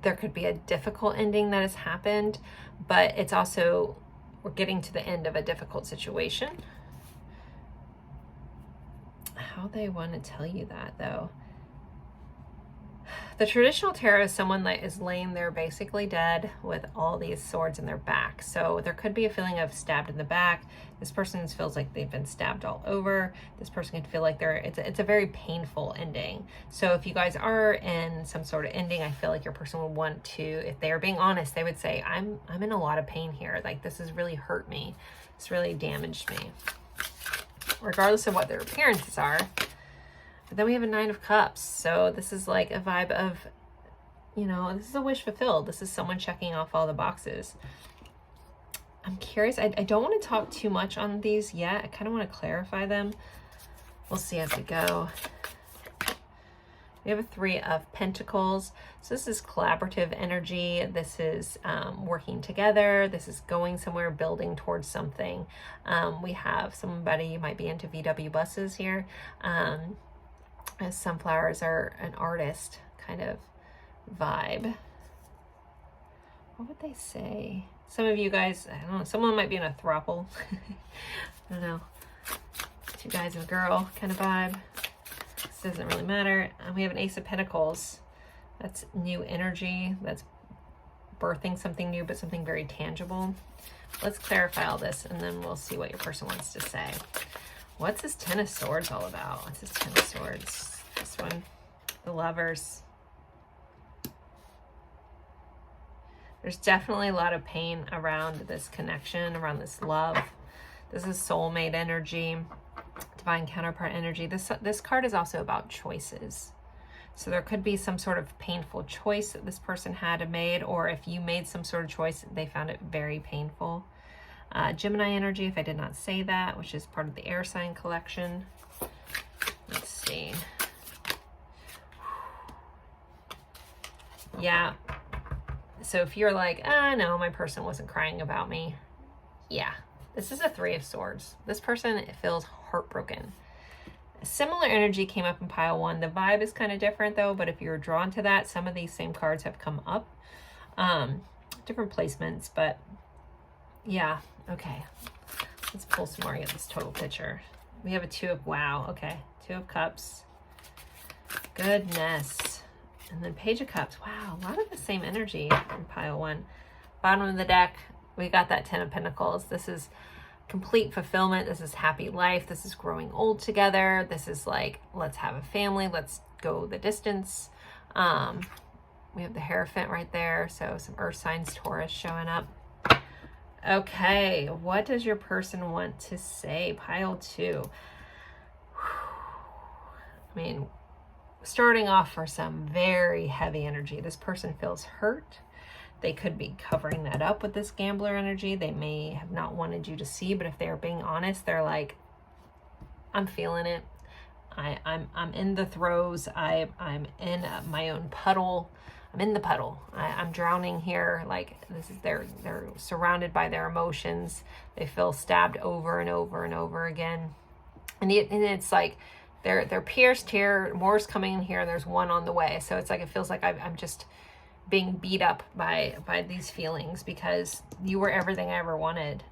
There could be a difficult ending that has happened, but it's also, we're getting to the end of a difficult situation. How they want to tell you that, though. The traditional tarot is someone that is laying there basically dead with all these swords in their back. So there could be a feeling of stabbed in the back. This person feels like they've been stabbed all over. This person can feel like it's a very painful ending. So if you guys are in some sort of ending, I feel like your person would want to, if they are being honest, they would say, I'm in a lot of pain here. Like, this has really hurt me. It's really damaged me, regardless of what their appearances are. But then we have a 9 of Cups. So this is like a vibe of, you know, this is a wish fulfilled. This is someone checking off all the boxes. I'm curious. I don't want to talk too much on these yet. I kind of want to clarify them. We'll see as we go. We have a 3 of Pentacles. So this is collaborative energy. This is working together. This is going somewhere, building towards something. We have somebody, you might be into VW buses here. As sunflowers are an artist kind of vibe. What would they say? Some of you guys, I don't know, someone might be in a throuple. I don't know. Two guys and a girl kind of vibe. This doesn't really matter. And we have an Ace of Pentacles. That's new energy. That's birthing something new, but something very tangible. Let's clarify all this, and then we'll see what your person wants to say. What's this Ten of Swords all about? What's this Ten of Swords? This one, the Lovers. There's definitely a lot of pain around this connection, around this love. This is soulmate energy, divine counterpart energy. This card is also about choices. So there could be some sort of painful choice that this person had made, or if you made some sort of choice, they found it very painful. Gemini energy, if I did not say that, which is part of the air sign collection. Let's see. Yeah. So if you're like, no, my person wasn't crying about me. Yeah, this is a Three of Swords. This person feels heartbroken. Similar energy came up in pile 1. The vibe is kind of different though, but if you're drawn to that, some of these same cards have come up. Different placements, but yeah, okay. Let's pull some more, get this total picture. We have a Two of, wow, okay. Two of Cups. Goodness. And then Page of Cups. Wow, a lot of the same energy in pile 1. Bottom of the deck, we got that Ten of Pentacles. This is complete fulfillment. This is happy life. This is growing old together. This is like, let's have a family. Let's go the distance. We have the Hierophant right there. So some earth signs, Taurus showing up. Okay, what does your person want to say? Pile 2. I mean, starting off for some very heavy energy. This person feels hurt. They could be covering that up with this gambler energy. They may have not wanted you to see, but if they're being honest, they're like, I'm feeling it. I'm in the throes. I'm in my own puddle. I'm in the puddle. I'm drowning here. Like, this is they're surrounded by their emotions. They feel stabbed over and over and over again. And it's like they're pierced here, more's coming in here, and there's one on the way. So it's like, it feels like I'm just being beat up by these feelings because you were everything I ever wanted.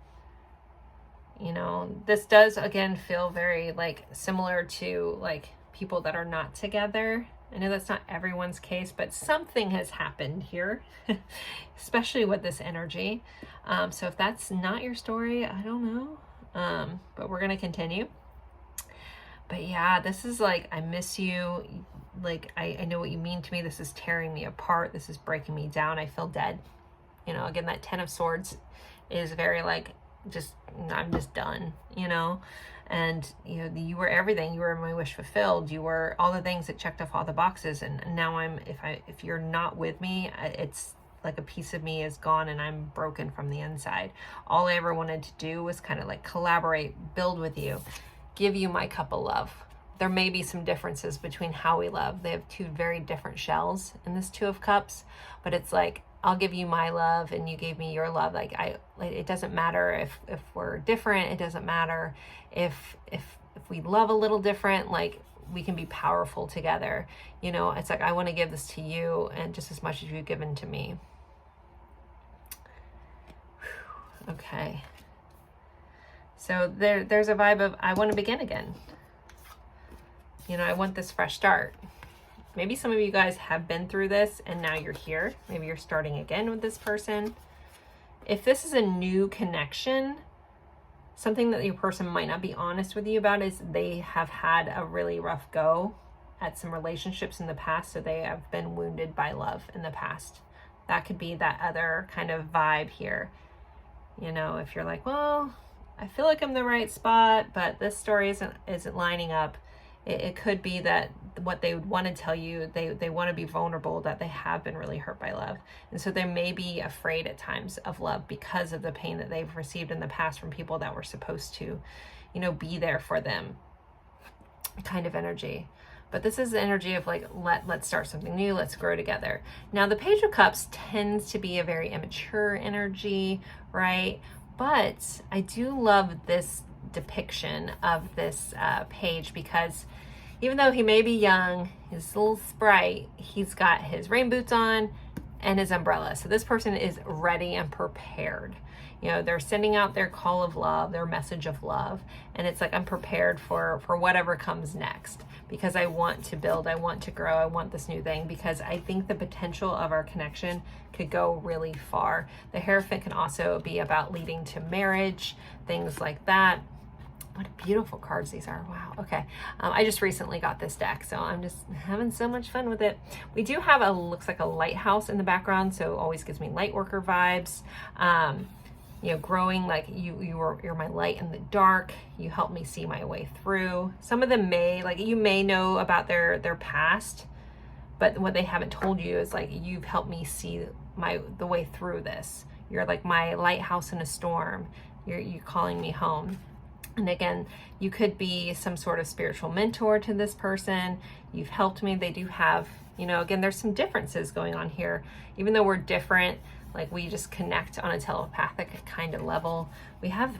You know, this does again feel very like similar to like people that are not together. I know that's not everyone's case, but something has happened here, especially with this energy. So if that's not your story, I don't know. But we're gonna continue. But yeah, this is like, I miss you. Like, I know what you mean to me. This is tearing me apart. This is breaking me down. I feel dead. You know, again, that Ten of Swords is very like, I'm just done, you know? And, you know, you were everything. You were my wish fulfilled. You were all the things that checked off all the boxes. And now if you're not with me, it's like a piece of me is gone and I'm broken from the inside. All I ever wanted to do was kind of like collaborate, build with you, give you my cup of love. There may be some differences between how we love. They have two very different shells in this Two of Cups, but it's like, I'll give you my love and you gave me your love. Like it doesn't matter if we're different. It doesn't matter if we love a little different, like we can be powerful together. You know, it's like, I want to give this to you and just as much as you've given to me. Okay. So there's a vibe of, I want to begin again. You know, I want this fresh start. Maybe some of you guys have been through this and now you're here. Maybe you're starting again with this person. If this is a new connection, something that your person might not be honest with you about is they have had a really rough go at some relationships in the past. So they have been wounded by love in the past. That could be that other kind of vibe here. You know, if you're like, well, I feel like I'm in the right spot, but this story isn't lining up. It could be that what they would want to tell you, they want to be vulnerable, that they have been really hurt by love. And so they may be afraid at times of love because of the pain that they've received in the past from people that were supposed to, you know, be there for them kind of energy. But this is the energy of like, let's start something new. Let's grow together. Now, the Page of Cups tends to be a very immature energy, right? But I do love this depiction of this page because even though he may be young, his little sprite, he's got his rain boots on and his umbrella. So this person is ready and prepared. You know, they're sending out their call of love, their message of love. And it's like, I'm prepared for whatever comes next, because I want to build, I want to grow, I want this new thing, because I think the potential of our connection could go really far. The Hierophant can also be about leading to marriage, things like that. What beautiful cards these are. Wow. Okay. I just recently got this deck, so I'm just having so much fun with it. We do have looks like a lighthouse in the background, so always gives me light worker vibes. You know, growing, like you're my light in the dark. You help me see my way through. Some of them you may know about their past, but what they haven't told you is like, you've helped me see the way through this. You're like my lighthouse in a storm. You're calling me home. And again, you could be some sort of spiritual mentor to this person. You've helped me. They do have, you know, again, there's some differences going on here. Even though we're different, like we just connect on a telepathic kind of level. We have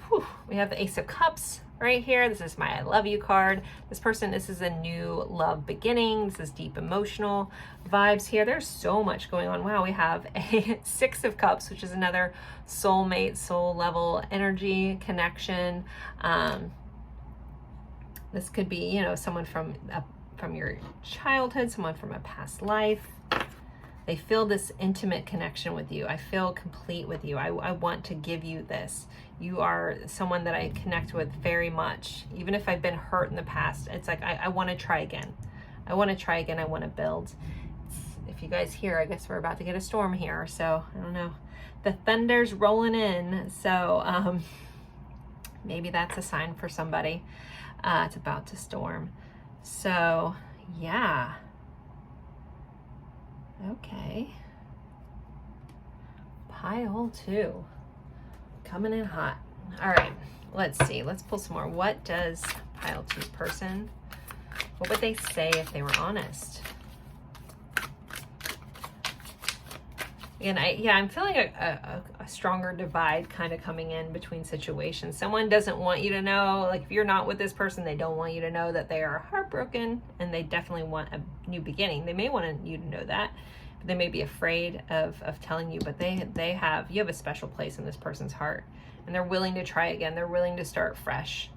the Ace of Cups right here. This is my I love you card. This person, this is a new love beginning. This is deep emotional vibes here. There's so much going on. Wow, we have a Six of Cups, which is another soulmate, soul level energy connection. This could be, you know, someone from your childhood, someone from a past life. They feel this intimate connection with you. I feel complete with you. I want to give you this. You are someone that I connect with very much. Even if I've been hurt in the past, it's like, I want to try again. I want to try again. I want to build. If you guys hear, I guess we're about to get a storm here. So I don't know. The thunder's rolling in. So maybe that's a sign for somebody. It's about to storm. So yeah. Okay. Pile 2. Coming in hot. All right. Let's see. Let's pull some more. What does pile 2's person, what would they say if they were honest? And I'm feeling a stronger divide kind of coming in between situations. Someone doesn't want you to know, like if you're not with this person, they don't want you to know that they are heartbroken, and they definitely want a new beginning. They may want you to know that, but they may be afraid of telling you, but you have a special place in this person's heart, and they're willing to try again. They're willing to start fresh,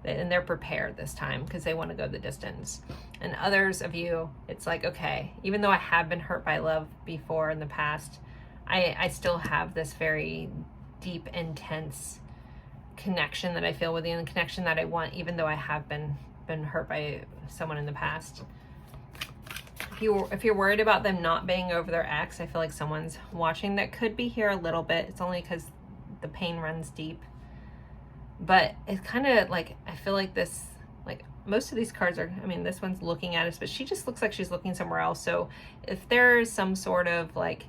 and they're prepared this time because they want to go the distance. And others of you, it's like, okay, even though I have been hurt by love before in the past, I still have this very deep, intense connection that I feel with you, and the connection that I want, even though I have been hurt by someone in the past. If you're worried about them not being over their ex, I feel like someone's watching that could be here a little bit. It's only because the pain runs deep. But it's kind of like, I feel like this, like most of these cards are, I mean, this one's looking at us, but she just looks like she's looking somewhere else. So if there's some sort of like,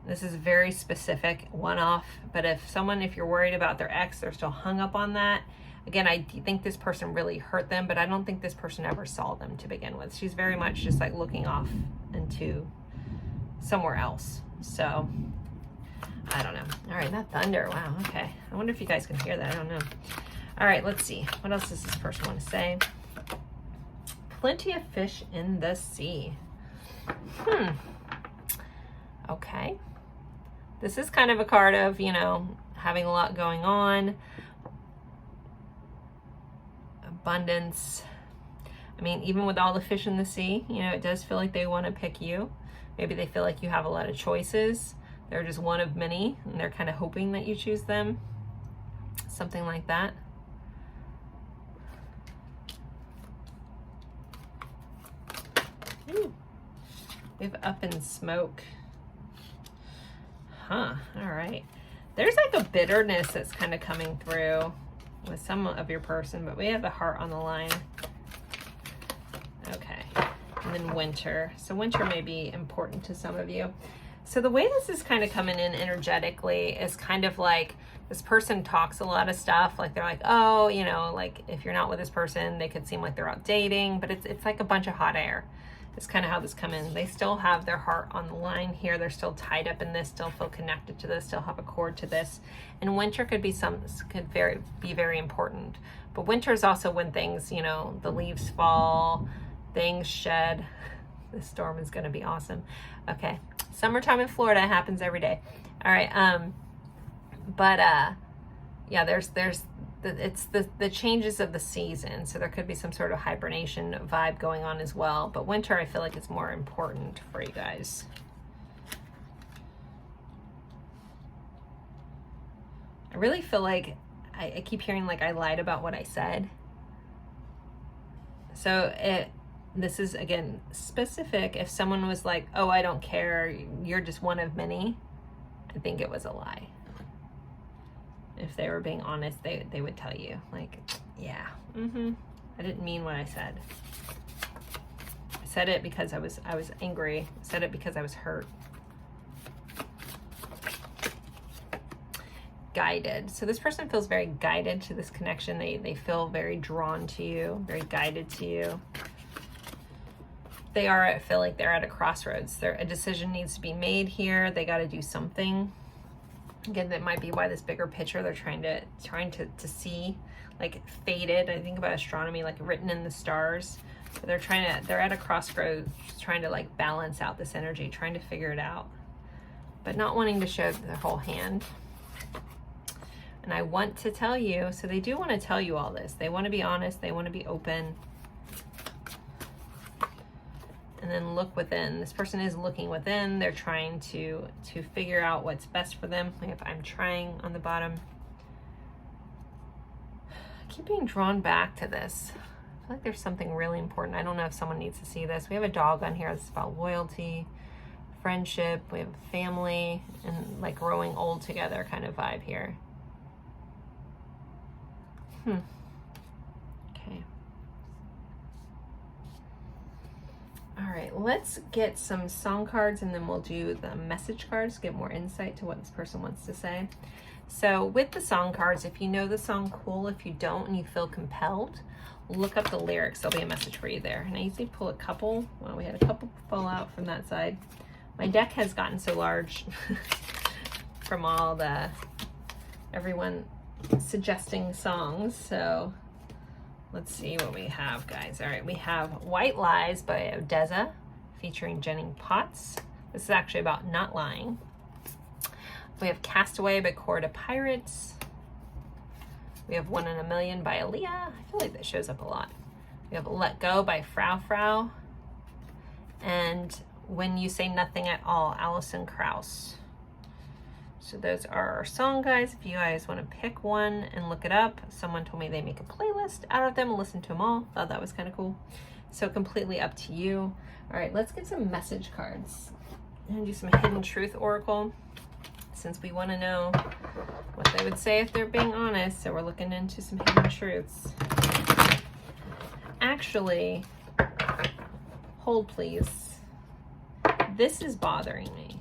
this is very specific, one-off, but if you're worried about their ex, they're still hung up on that. Again, I think this person really hurt them, but I don't think this person ever saw them to begin with. She's very much just like looking off into somewhere else. So I don't know. All right, that thunder. Wow, okay. I wonder if you guys can hear that. I don't know. All right, let's see. What else does this person want to say? Plenty of fish in the sea. Okay. This is kind of a card of, you know, having a lot going on. Abundance. I mean, even with all the fish in the sea, you know, it does feel like they want to pick you. Maybe they feel like you have a lot of choices. They're just one of many, and they're kind of hoping that you choose them. Something like that. Ooh. We have up in smoke. Huh, all right. There's like a bitterness that's kind of coming through with some of your person, but we have the heart on the line. Okay, and then winter. So winter may be important to some of you. So the way this is kind of coming in energetically is kind of like this person talks a lot of stuff. Like they're like, oh, you know, like if you're not with this person, they could seem like they're out dating, but it's like a bunch of hot air. It's kind of how this come in. They still have their heart on the line here. They're still tied up in this, still feel connected to this, still have a cord to this. And winter could be be very important. But winter is also when things, you know, the leaves fall, things shed, This storm is going to be awesome. Okay. Summertime in Florida happens every day. All right. Yeah, it's the changes of the season. So there could be some sort of hibernation vibe going on as well. But winter, I feel like it's more important for you guys. I really feel like I keep hearing like I lied about what I said. So this is, again, specific. If someone was like, oh, I don't care, you're just one of many, I think it was a lie. If they were being honest, they would tell you, like, yeah, I didn't mean what I said. I said it because I was angry. I said it because I was hurt. Guided. So this person feels very guided to this connection. They feel very drawn to you, very guided to you. I feel like they're at a crossroads. A decision needs to be made here. They got to do something. Again, that might be why this bigger picture they're trying to see, like, faded. I think about astronomy, like written in the stars. But they're at a crossroads, trying to like balance out this energy, trying to figure it out, but not wanting to show their whole hand. And I want to tell you, so they do want to tell you all this. They want to be honest. They want to be open. And then look within. This person is looking within. They're trying to figure out what's best for them. If I'm trying on the bottom. I keep being drawn back to this. I feel like there's something really important. I don't know if someone needs to see this. We have a dog on here. This is about loyalty, friendship. We have family, and like growing old together kind of vibe here. Okay. All right, let's get some song cards and then we'll do the message cards, get more insight to what this person wants to say. So with the song cards, if you know the song, cool. If you don't and you feel compelled, look up the lyrics. There'll be a message for you there. And I usually pull a couple. Well, we had a couple fall out from that side. My deck has gotten so large from all everyone suggesting songs. So let's see what we have, guys. All right, we have White Lies by Odessa featuring Jenny Potts. This is actually about not lying. We have Castaway by Corda Pirates. We have 1 in a Million by Aaliyah. I feel like that shows up a lot. We have Let Go by Frau. And When You Say Nothing at All, Alison Krauss. So those are our song, guys. If you guys want to pick one and look it up, someone told me they make a playlist out of them and listen to them all. Thought that was kind of cool. So completely up to you. All right, let's get some message cards and do some Hidden Truth Oracle, since we want to know what they would say if they're being honest. So we're looking into some hidden truths. Actually, hold please. This is bothering me.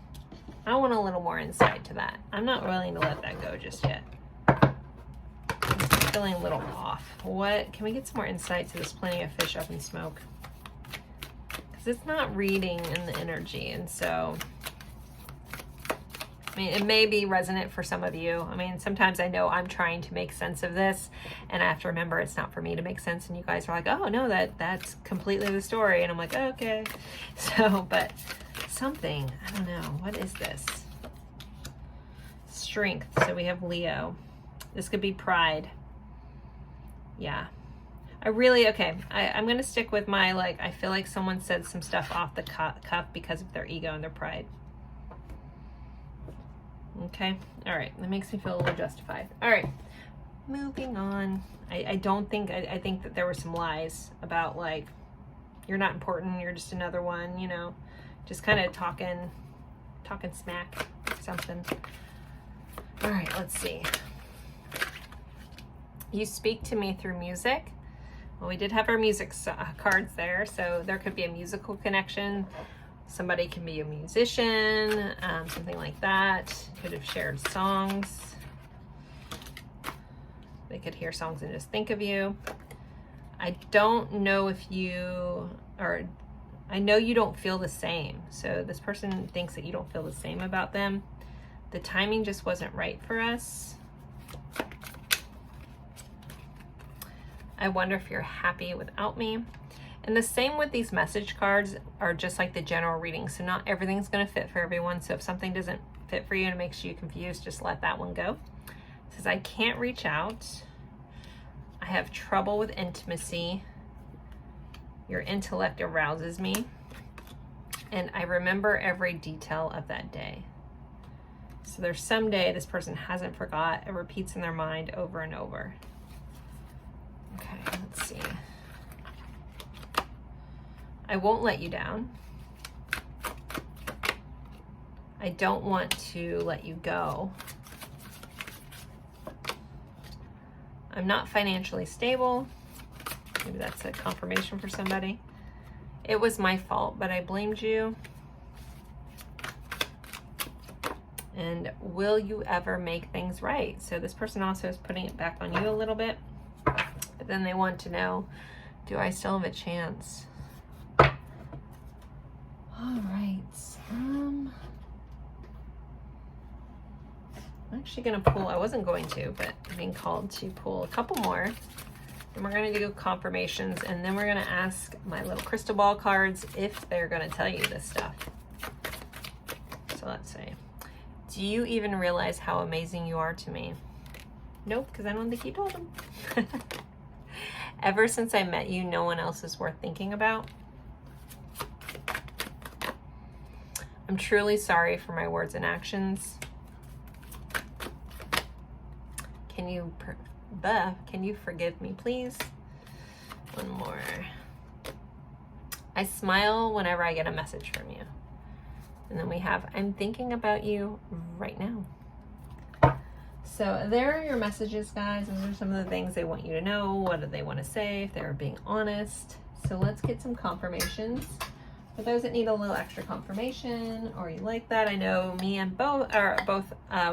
I want a little more insight to that. I'm not willing to let that go just yet. I'm feeling a little off. What? Can we get some more insight to this Plenty of Fish Up in Smoke? Because it's not reading in the energy. And so, I mean, it may be resonant for some of you. I mean, sometimes I know I'm trying to make sense of this, and I have to remember it's not for me to make sense. And you guys are like, oh, no, that's completely the story. And I'm like, okay. So, but something, I don't know, what is this? Strength. So we have Leo. This could be pride. Yeah. I'm going to stick with my, like, I feel like someone said some stuff off the cuff because of their ego and their pride. Okay. All right. That makes me feel a little justified. All right. Moving on. I think that there were some lies about, like, you're not important, you're just another one, you know. Just kind of talking smack or something. All right, let's see. You speak to me through music. Well, we did have our music cards there, so there could be a musical connection. Somebody can be a musician, something like that. Could have shared songs. They could hear songs and just think of you. I don't know if I know you don't feel the same. So this person thinks that you don't feel the same about them. The timing just wasn't right for us. I wonder if you're happy without me. And the same with these message cards are just like the general reading. So not everything's going to fit for everyone. So if something doesn't fit for you and makes you confused, just let that one go. It says, I can't reach out. I have trouble with intimacy. Your intellect arouses me. And I remember every detail of that day. So there's some day this person hasn't forgot. It repeats in their mind over and over. Okay, let's see. I won't let you down. I don't want to let you go. I'm not financially stable. Maybe that's a confirmation for somebody. It was my fault, but I blamed you. And will you ever make things right? So this person also is putting it back on you a little bit. But then they want to know, do I still have a chance? All right. I'm actually going to pull, I wasn't going to, but I'm being called to pull a couple more. And we're going to do confirmations, and then we're going to ask my little crystal ball cards if they're going to tell you this stuff. So let's see. Do you even realize how amazing you are to me? Nope, because I don't think you told them. Ever since I met you, no one else is worth thinking about. I'm truly sorry for my words and actions. Can you forgive me, please? One more. I smile whenever I get a message from you. And then we have, I'm thinking about you right now. So there are your messages, guys. Those are some of the things they want you to know. What do they want to say, if they're being honest. So let's get some confirmations. For those that need a little extra confirmation, or you like that, I know me and both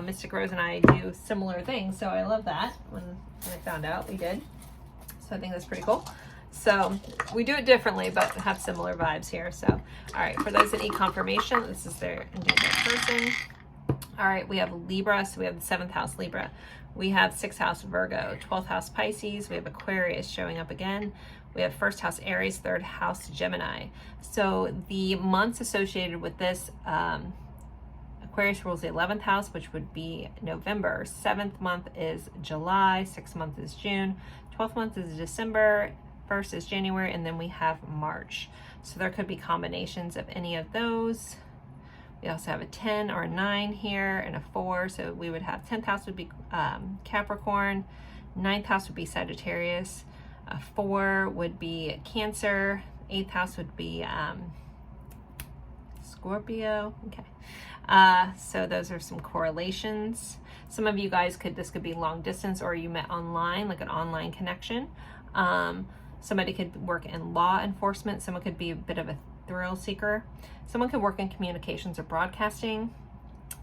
Mystic Rose and I do similar things, so I love that. When I found out we did, so I think that's pretty cool. So we do it differently, but have similar vibes here. So, all right, for those that need confirmation, this is their individual person. All right, we have Libra, so we have the 7th house Libra. We have 6th house Virgo, 12th house Pisces. We have Aquarius showing up again. We have 1st house Aries, 3rd house Gemini. So the months associated with this, Aquarius rules the 11th house, which would be November. 7th month is July. 6th month is June. 12th month is December. 1st is January. And then we have March. So there could be combinations of any of those. We also have a 10 or a 9 here and a 4. So we would have 10th house would be Capricorn. 9th house would be Sagittarius. 4 would be Cancer. 8th house would be Scorpio. Okay. So those are some correlations. Some of you guys this could be long distance, or you met online, like an online connection. Somebody could work in law enforcement. Someone could be a bit of a thrill seeker. Someone could work in communications or broadcasting.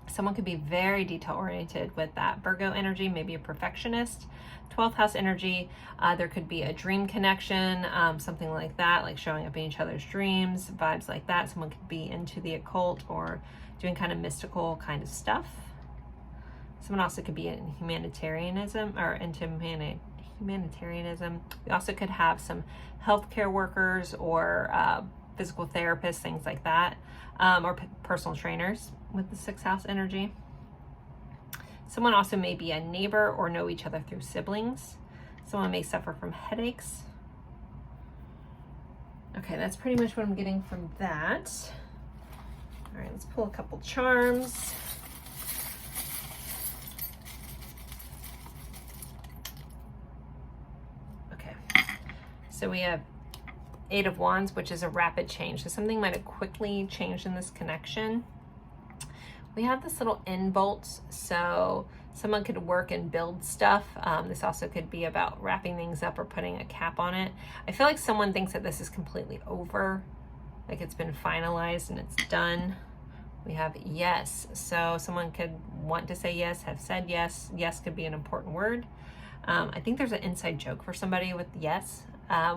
Someone could be very detail oriented with that Virgo energy, maybe a perfectionist. 12th house energy, there could be a dream connection, something like that, like showing up in each other's dreams, vibes like that. Someone could be into the occult or doing kind of mystical kind of stuff. Someone also could be in humanitarianism or into humanitarianism. We also could have some healthcare workers or physical therapists, things like that, or personal trainers with the 6th house energy. Someone also may be a neighbor or know each other through siblings. Someone may suffer from headaches. Okay, that's pretty much what I'm getting from that. All right, let's pull a couple charms. Okay, so we have 8 of Wands, which is a rapid change. So something might have quickly changed in this connection. We have this little end bolt, so someone could work and build stuff. This also could be about wrapping things up or putting a cap on it. I feel like someone thinks that this is completely over, like it's been finalized and it's done. We have yes, so someone could want to say yes, have said yes. Yes could be an important word. I think there's an inside joke for somebody with yes.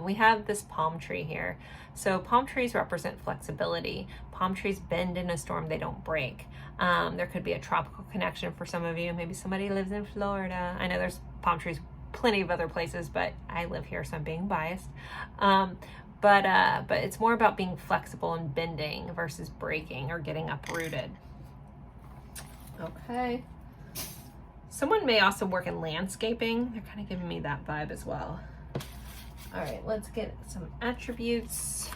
We have this palm tree here. So palm trees represent flexibility. Palm trees bend in a storm, they don't break. There could be a tropical connection for some of you. Maybe somebody lives in Florida. I know there's palm trees plenty of other places, but I live here, so I'm being biased. but it's more about being flexible and bending versus breaking or getting uprooted. Okay. Someone may also work in landscaping. They're kind of giving me that vibe as well. All right, let's get some attributes.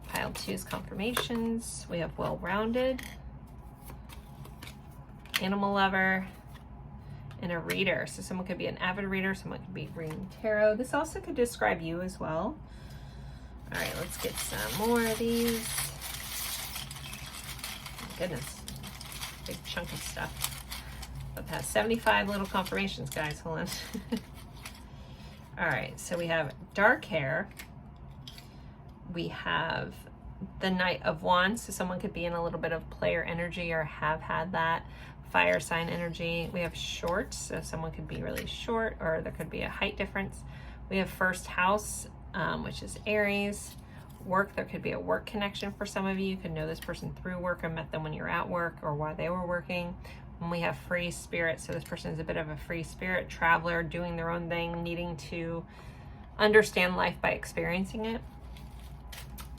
Pile 2's confirmations. We have well-rounded, animal lover, and a reader. So someone could be an avid reader, someone could be reading tarot. This also could describe you as well. All right, let's get some more of these. Oh, goodness, big chunk of stuff. That has 75 little confirmations, guys. Hold on. All right, so we have dark hair. We have the Knight of Wands, so someone could be in a little bit of player energy or have had that. Fire sign energy. We have short, so someone could be really short, or there could be a height difference. We have first house, which is Aries. Work, there could be a work connection for some of you. You could know this person through work or met them when you're at work or while they were working. And we have free spirit, so this person is a bit of a free spirit, traveler, doing their own thing, needing to understand life by experiencing it.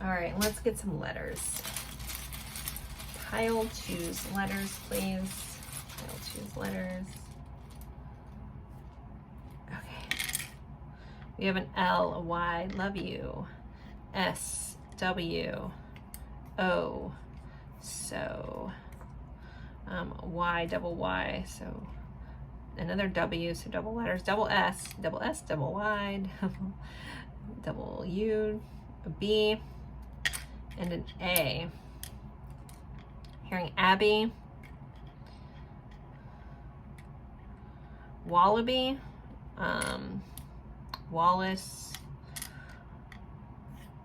All right, let's get some letters. Pile 2's letters, please. Pile 2's letters. Okay. We have an L, a Y, love you. S, W, O, so. Y, double Y, so another W, so double letters, double S, double Y, double U, a B, and an A. Hearing Abby, Wallaby, Wallace.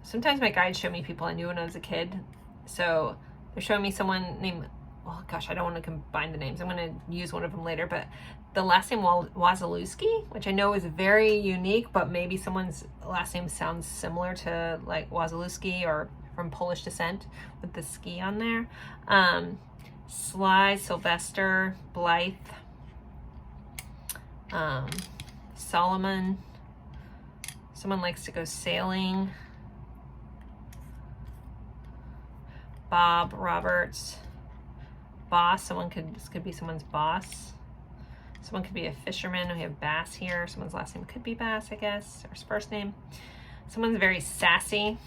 Sometimes my guides show me people I knew when I was a kid. So they're showing me someone named, oh gosh, I don't want to combine the names. I'm going to use one of them later, but the last name Wazalewski, which I know is very unique, but maybe someone's last name sounds similar to like Wazalewski or from Polish descent with the ski on there. Sly, Sylvester, Blythe, Solomon. Someone likes to go sailing. Bob, Roberts, boss. This could be someone's boss. Someone could be a fisherman. We have Bass here. Someone's last name could be Bass, I guess, or his first name. Someone's very sassy.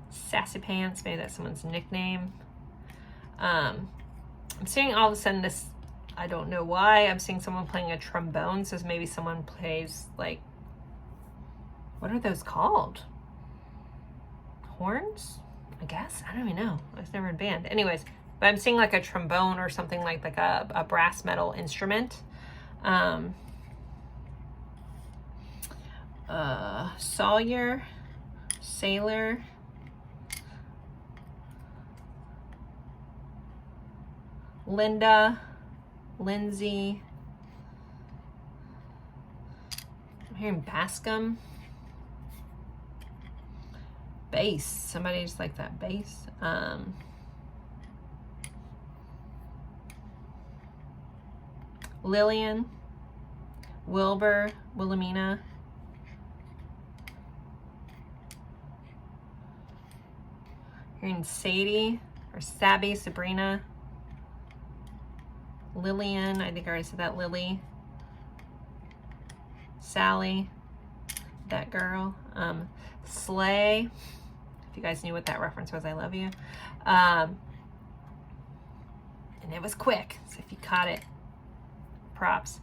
Sassy Pants, maybe that's someone's nickname. I'm seeing all of a sudden this, I don't know why, I'm seeing someone playing a trombone, so maybe someone plays like, what are those called? Horns? I guess, I don't even know. I was never in band. Anyways, but I'm seeing like a trombone or something like a brass metal instrument. Sawyer, Sailor, Linda, Lindsay. I'm hearing Bascom. Bass. Somebody just like that bass. Lillian, Wilbur, Wilhelmina. Hearing Sadie or Sabby, Sabrina. Lillian, I think I already said that. Lily. Sally, that girl. Slay. If you guys knew what that reference was, I love you. And it was quick, so if you caught it, props.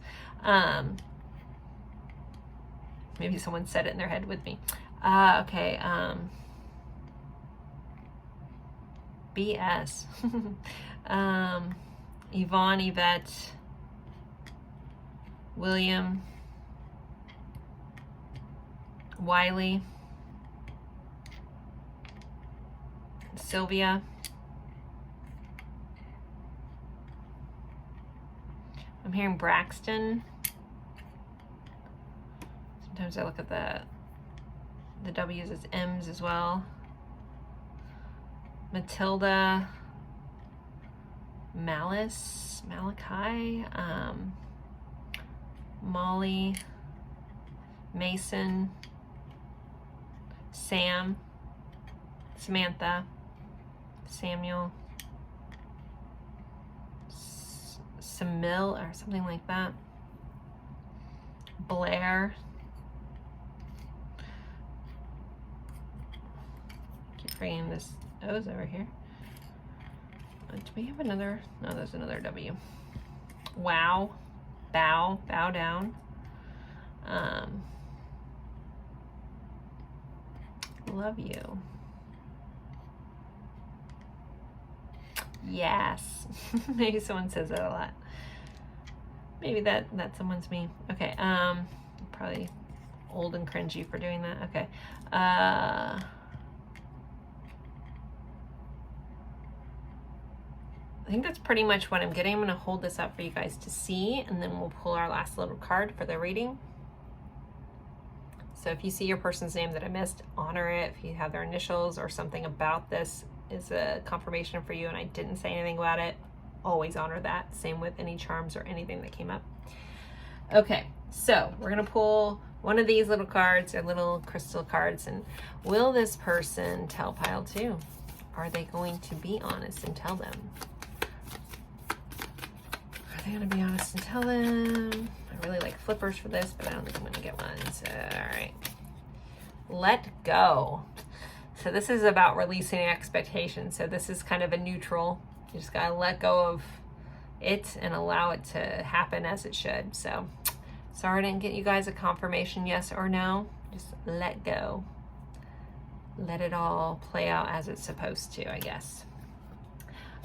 Maybe someone said it in their head with me. Okay. BS. Yvonne, Yvette, William, Wiley, Sylvia, I'm hearing Braxton. Sometimes I look at the W's as M's as well. Matilda, Malice, Malachi, Molly, Mason, Sam, Samantha, Samuel, Samil, or something like that. Blair. Keep forgetting this O's over here. Do we have another? No, there's another W. Wow. Bow down. Love you. Yes. Maybe someone says that a lot. Maybe that someone's me. Okay. Probably old and cringy for doing that. Okay. I think that's pretty much what I'm getting. I'm going to hold this up for you guys to see, and then we'll pull our last little card for the reading. So if you see your person's name that I missed, honor it. If you have their initials or something about this is a confirmation for you and I didn't say anything about it, always honor that. Same with any charms or anything that came up. Okay, so we're going to pull one of these little cards, or little crystal cards, and will this person tell pile 2? Are they going to be honest and tell them? Are they going to be honest and tell them? I really like flippers for this, but I don't think I'm going to get one. So, all right. Let go. So this is about releasing expectations. So this is kind of a neutral. You just got to let go of it and allow it to happen as it should. So sorry I didn't get you guys a confirmation yes or no. Just let go. Let it all play out as it's supposed to, I guess.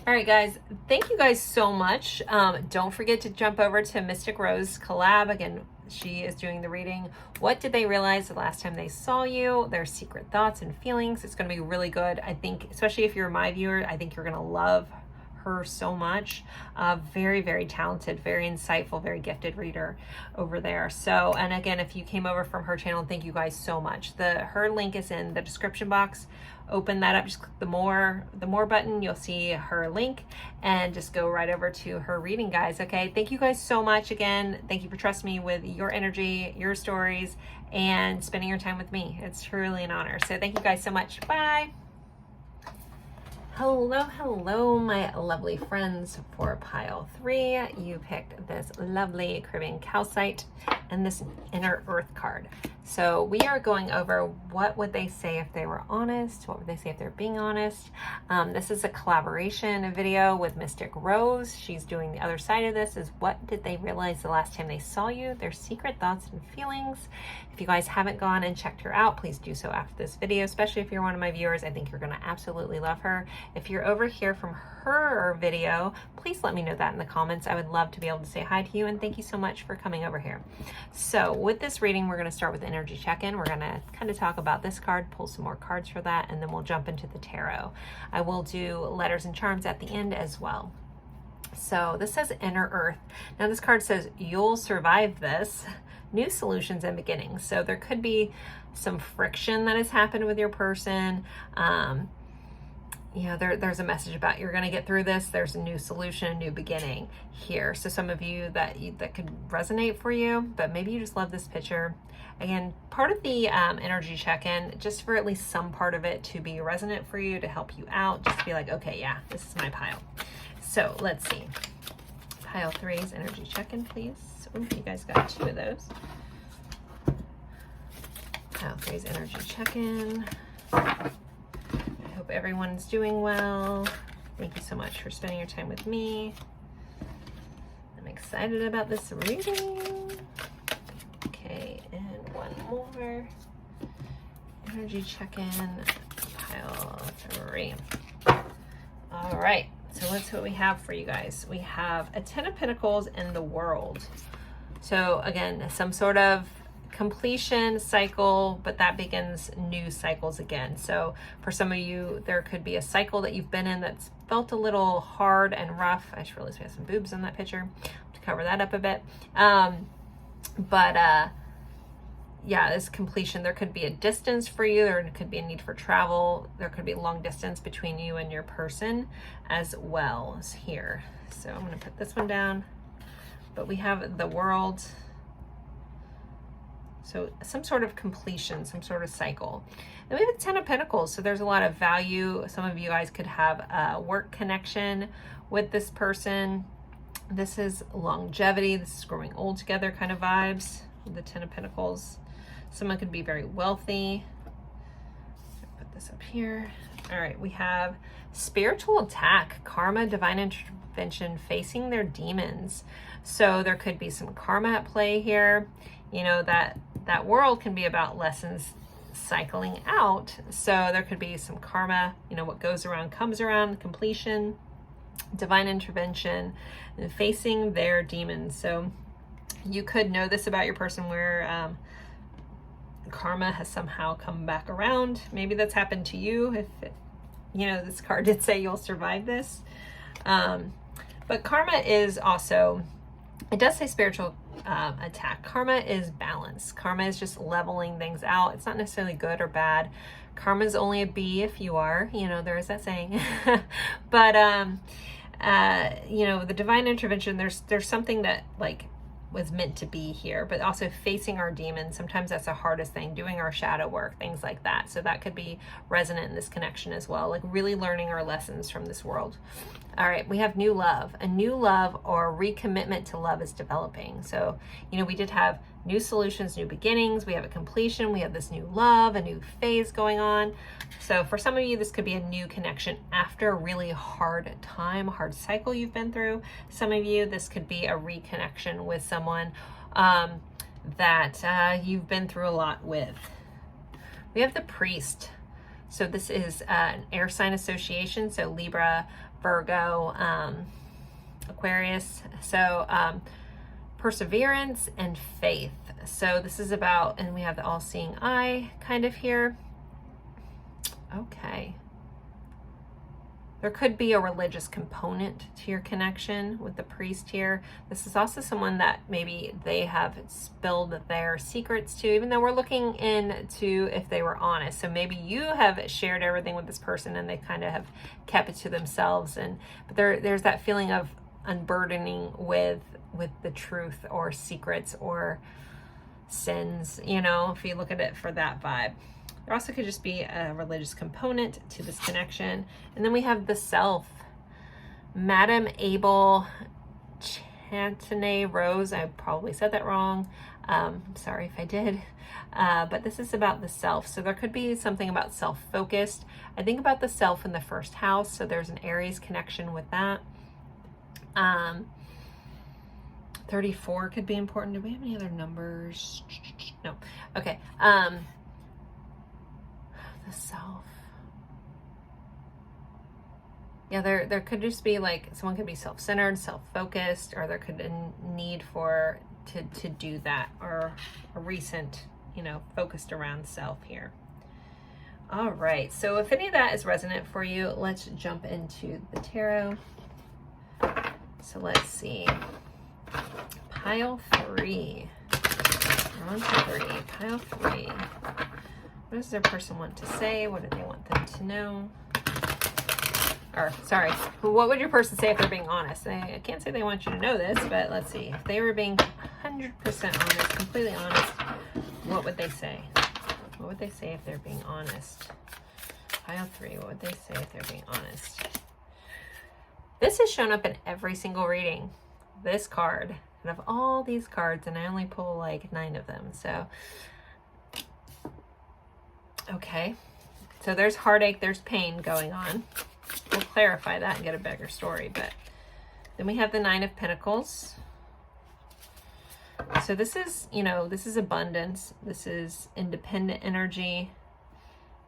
All right, guys, thank you guys so much. Don't forget to jump over to Mystic Rose Collab. Again, she is doing the reading. What did they realize the last time they saw you? Their secret thoughts and feelings. It's going to be really good. I think, especially if you're my viewer, I think you're going to love her so much. Very, very talented, very insightful, very gifted reader over there. So, and again, if you came over from her channel, thank you guys so much. Her link is in the description box. Open that up, just click the more button, you'll see her link, and just go right over to her reading, guys. Okay, thank you guys so much. Again, thank you for trusting me with your energy, your stories, and spending your time with me. It's truly an honor. So thank you guys so much. Bye. Hello, my lovely friends. For pile 3, you picked this lovely Caribbean calcite and this inner earth card. So we are going over what would they say if they were honest, what would they say if they're being honest. This is a collaboration video with Mystic Rose. She's doing the other side of this, is what did they realize the last time they saw you, their secret thoughts and feelings. If you guys haven't gone and checked her out, please do so after this video, especially if you're one of my viewers. I think you're going to absolutely love her. If you're over here from her video, please let me know that in the comments. I would love to be able to say hi to you, and thank you so much for coming over here. So with this reading, we're going to start with energy check-in. We're going to kind of talk about this card, pull some more cards for that, and then we'll jump into the tarot. I will do letters and charms at the end as well. So this says inner earth. Now this card says you'll survive this. New solutions and beginnings. So there could be some friction that has happened with your person. You know, there's a message about you're going to get through this. There's a new solution, a new beginning here. So some of you that could resonate for you, but maybe you just love this picture. Again, part of the energy check-in, just for at least some part of it to be resonant for you, to help you out, just to be like, okay, yeah, this is my pile. So let's see. Pile 3's energy check-in, please. Ooh, you guys got 2 of those. Pile 3's energy check-in. I hope everyone's doing well. Thank you so much for spending your time with me. I'm excited about this reading. Okay, and one more. Energy check-in, pile 3. All right, so let's see what we have for you guys. We have a 10 of Pentacles in the World. So again, some sort of completion cycle, but that begins new cycles again. So for some of you, there could be a cycle that you've been in that's felt a little hard and rough. I should realize we have some boobs in that picture to cover that up a bit. Yeah, this completion, there could be a distance for you, there could be a need for travel, there could be a long distance between you and your person as well as here. So I'm going to put this one down, but we have the World. So some sort of completion, some sort of cycle. Then we have the 10 of Pentacles. So there's a lot of value. Some of you guys could have a work connection with this person. This is longevity. This is growing old together kind of vibes. The 10 of Pentacles. Someone could be very wealthy. Put this up here. All right, we have spiritual attack, karma, divine intervention, facing their demons. So there could be some karma at play here. You know, that world can be about lessons cycling out. So there could be some karma, you know, what goes around comes around, completion, divine intervention, and facing their demons. So you could know this about your person where karma has somehow come back around. Maybe that's happened to you. If it, you know, this card did say you'll survive this. But karma is also, it does say spiritual attack. Karma is balance. Karma is just leveling things out. It's not necessarily good or bad. Karma is only a B if you are, you know, there is that saying. But you know, the divine intervention, there's something that like was meant to be here, but also facing our demons. Sometimes that's the hardest thing, doing our shadow work, things like that. So that could be resonant in this connection as well, like really learning our lessons from this world. All right, we have new love. A new love or recommitment to love is developing. So, you know, we did have new solutions, new beginnings. We have a completion. We have this new love, a new phase going on. So for some of you, this could be a new connection after a really hard time, hard cycle you've been through. Some of you, this could be a reconnection with someone that you've been through a lot with. We have the priest. So this is an air sign association. So Libra, Virgo, Aquarius. So perseverance and faith. So this is about, and we have the all-seeing eye kind of here. Okay. There could be a religious component to your connection with the priest here. This is also someone that maybe they have spilled their secrets to, even though we're looking into if they were honest. So maybe you have shared everything with this person and they kind of have kept it to themselves. But there's that feeling of unburdening with the truth or secrets or sins, you know, if you look at it for that vibe. There also could just be a religious component to this connection. And then we have the self. Madame Abel Chantenay Rose. I probably said that wrong. Sorry if I did. But this is about the self. So there could be something about self-focused. I think about the self in the first house. So there's an Aries connection with that. 34 could be important. Do we have any other numbers? No. Okay. The self. Yeah, there could just be like someone could be self-centered, self-focused, or there could be a need for to do that, or a recent, you know, focused around self here. All right. So if any of that is resonant for you, let's jump into the tarot. So let's see. Pile 3. We're on to 3. Pile 3. What does their person want to say? What do they want them to know? Or, sorry, what would your person say if they're being honest? I can't say they want you to know this, but let's see. If they were being 100% honest, completely honest, what would they say? What would they say if they're being honest? Pile 3, what would they say if they're being honest? This has shown up in every single reading. This card. And of all these cards, and I only pull like 9 of them, so... Okay, so there's heartache, there's pain going on. We'll clarify that and get a bigger story, but then we have the 9 of Pentacles. So this is, you know, this is abundance. This is independent energy.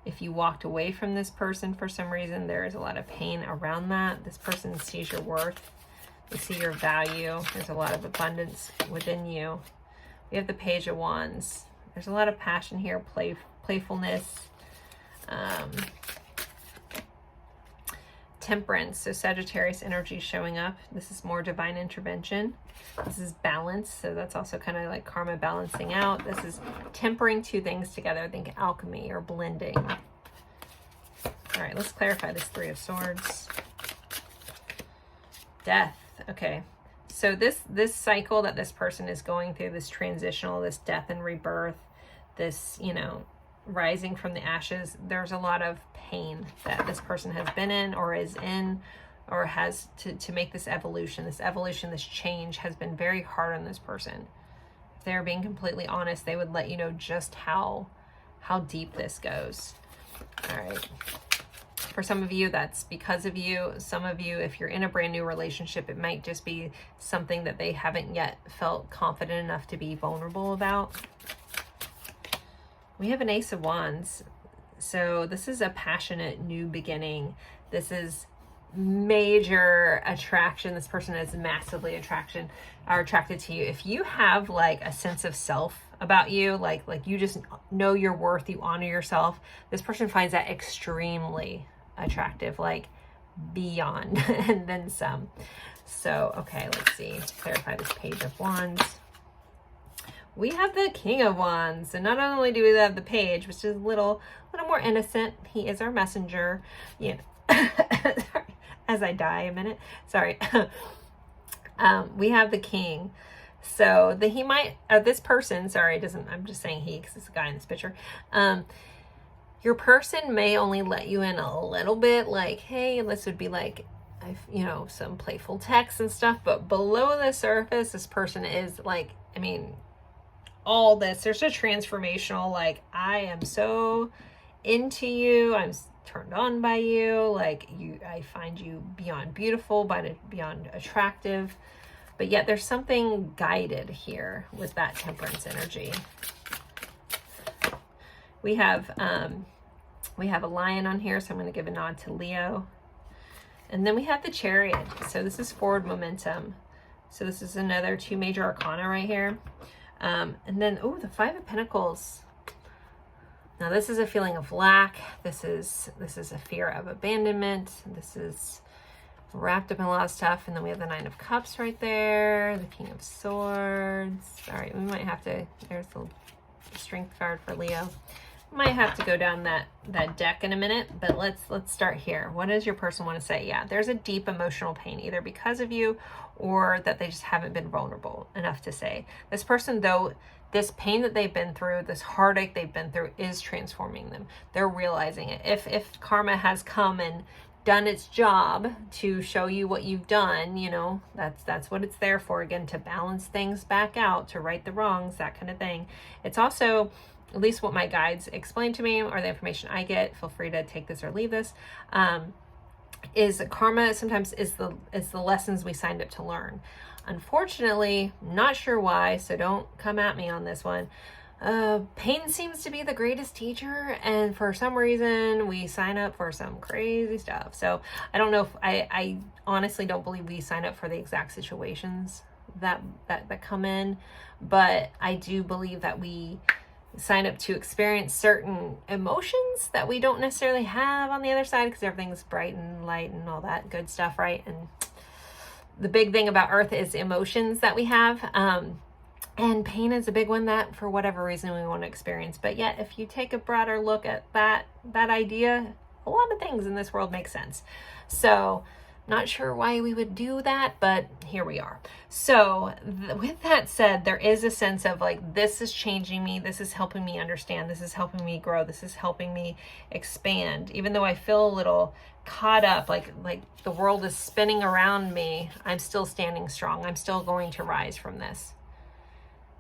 If you walked away from this person for some reason, there is a lot of pain around that. This person sees your worth. They see your value. There's a lot of abundance within you. We have the Page of Wands. There's a lot of passion here, playfulness, temperance. So Sagittarius energy showing up. This is more divine intervention. This is balance. So that's also kind of like karma balancing out. This is tempering two things together. I think alchemy or blending. All right, let's clarify this 3 of Swords. Death. Okay. So this cycle that this person is going through, this transitional, this death and rebirth, this, you know, rising from the ashes. There's a lot of pain that this person has been in or is in, or has to make this evolution, this change has been very hard on this person. If they're being completely honest, they would let you know just how deep this goes. All right. For some of you, that's because of you. Some of you, if you're in a brand new relationship, it might just be something that they haven't yet felt confident enough to be vulnerable about. We have an Ace of Wands. So this is a passionate new beginning. This is major attraction. This person is massively attracted to you. If you have like a sense of self about you, like you just know your worth, you honor yourself, this person finds that extremely attractive, like beyond and then some. So, okay, let's see. Clarify this Page of Wands. We have the King of Wands. And not only do we have the Page, which is a little more innocent. He is our messenger. You know, as I die a minute. Sorry. We have the King. So he might, this person, sorry, it doesn't, I'm just saying he because it's a guy in this picture. Your person may only let you in a little bit, like, hey, this would be like, you know, some playful text and stuff, but below the surface, this person is like, I mean, all this, there's a transformational, like, I am so into you, I'm turned on by you, like I find you beyond beautiful, beyond attractive, but yet there's something guided here with that Temperance energy. We have a Lion on here, so I'm going to give a nod to Leo. And then we have the Chariot. So this is forward momentum. So this is another 2 major arcana right here. And then, oh, the 5 of Pentacles. Now this is a feeling of lack. This is a fear of abandonment. This is wrapped up in a lot of stuff. And then we have the 9 of Cups right there. The King of Swords. All right, we might have to, there's the Strength card for Leo. Might have to go down that deck in a minute, but let's start here. What does your person want to say? Yeah, there's a deep emotional pain, either because of you or that they just haven't been vulnerable enough to say. This person, though, this pain that they've been through, this heartache they've been through is transforming them. They're realizing it. If karma has come and done its job to show you what you've done, you know, that's what it's there for, again, to balance things back out, to right the wrongs, that kind of thing. It's also, at least what my guides explain to me or the information I get, feel free to take this or leave this, is karma sometimes is the lessons we signed up to learn. Unfortunately, not sure why, so don't come at me on this one. Pain seems to be the greatest teacher, and for some reason we sign up for some crazy stuff. So I don't know if I honestly don't believe we sign up for the exact situations that come in, but I do believe that we sign up to experience certain emotions that we don't necessarily have on the other side, because everything's bright and light and all that good stuff, right? And the big thing about Earth is emotions that we have, and pain is a big one that for whatever reason we want to experience. But yet, if you take a broader look at that idea, a lot of things in this world make sense. So not sure why we would do that, but here we are. So with that said, there is a sense of like, this is changing me. This is helping me understand. This is helping me grow. This is helping me expand. Even though I feel a little caught up, like the world is spinning around me, I'm still standing strong. I'm still going to rise from this.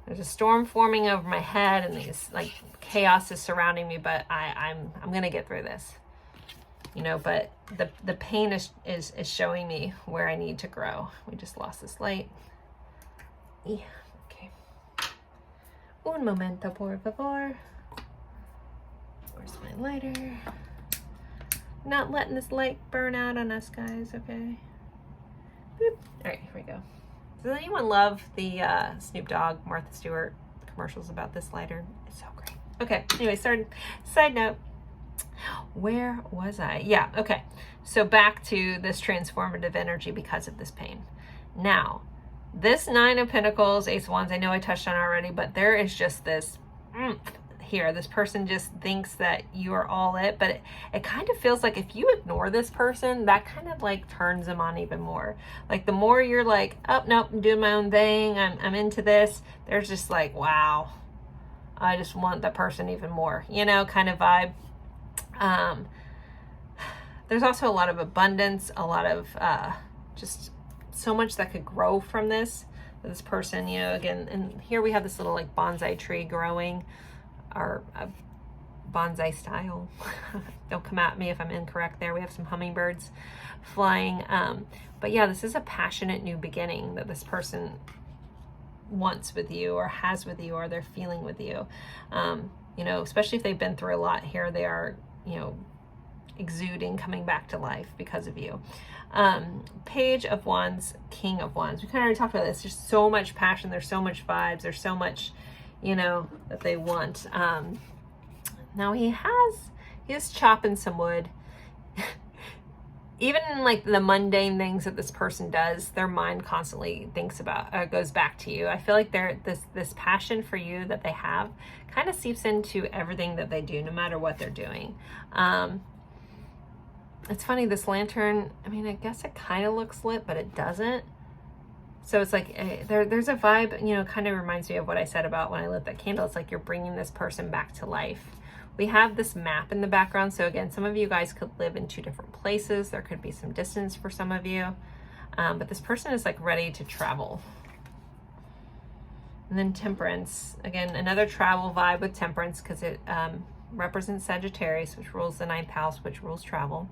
There's a storm forming over my head and these like chaos is surrounding me, but I'm going to get through this. You know, but the pain is showing me where I need to grow. We just lost this light. Yeah, okay. Un momento, por favor. Where's my lighter? Not letting this light burn out on us, guys, okay? Boop. All right, here we go. Does anyone love the Snoop Dogg, Martha Stewart commercials about this lighter? It's so great. Okay, anyway, side note. Where was I? Yeah, okay. So back to this transformative energy because of this pain. Now, this 9 of Pentacles, Ace of Wands, I know I touched on already, but there is just this here. This person just thinks that you are all it, but it kind of feels like if you ignore this person, that kind of like turns them on even more. Like the more you're like, oh, nope, I'm doing my own thing, I'm into this, there's just like, wow, I just want that person even more, you know, kind of vibe. There's also a lot of abundance, a lot of just so much that could grow from this person, you know, again, and here we have this little like bonsai tree growing, or bonsai style. Don't come at me if I'm incorrect there. We have some hummingbirds flying. But yeah, this is a passionate new beginning that this person wants with you, or has with you, or they're feeling with you. You know, especially if they've been through a lot here, they are, you know, exuding, coming back to life because of you. Page of Wands, King of Wands. We kind of already talked about this. There's so much passion. There's so much vibes. There's so much, you know, that they want. Now he is chopping some wood. Even in like the mundane things that this person does, their mind constantly thinks about, goes back to you. I feel like this passion for you that they have kind of seeps into everything that they do, no matter what they're doing. It's funny, this lantern, I mean, I guess it kind of looks lit, but it doesn't. So it's like, there's a vibe, you know, kind of reminds me of what I said about when I lit that candle. It's like you're bringing this person back to life. We have this map in the background. So again, some of you guys could live in 2 different places. There could be some distance for some of you. But this person is like ready to travel. And then Temperance. Again, another travel vibe with Temperance, because it represents Sagittarius, which rules the 9th house, which rules travel.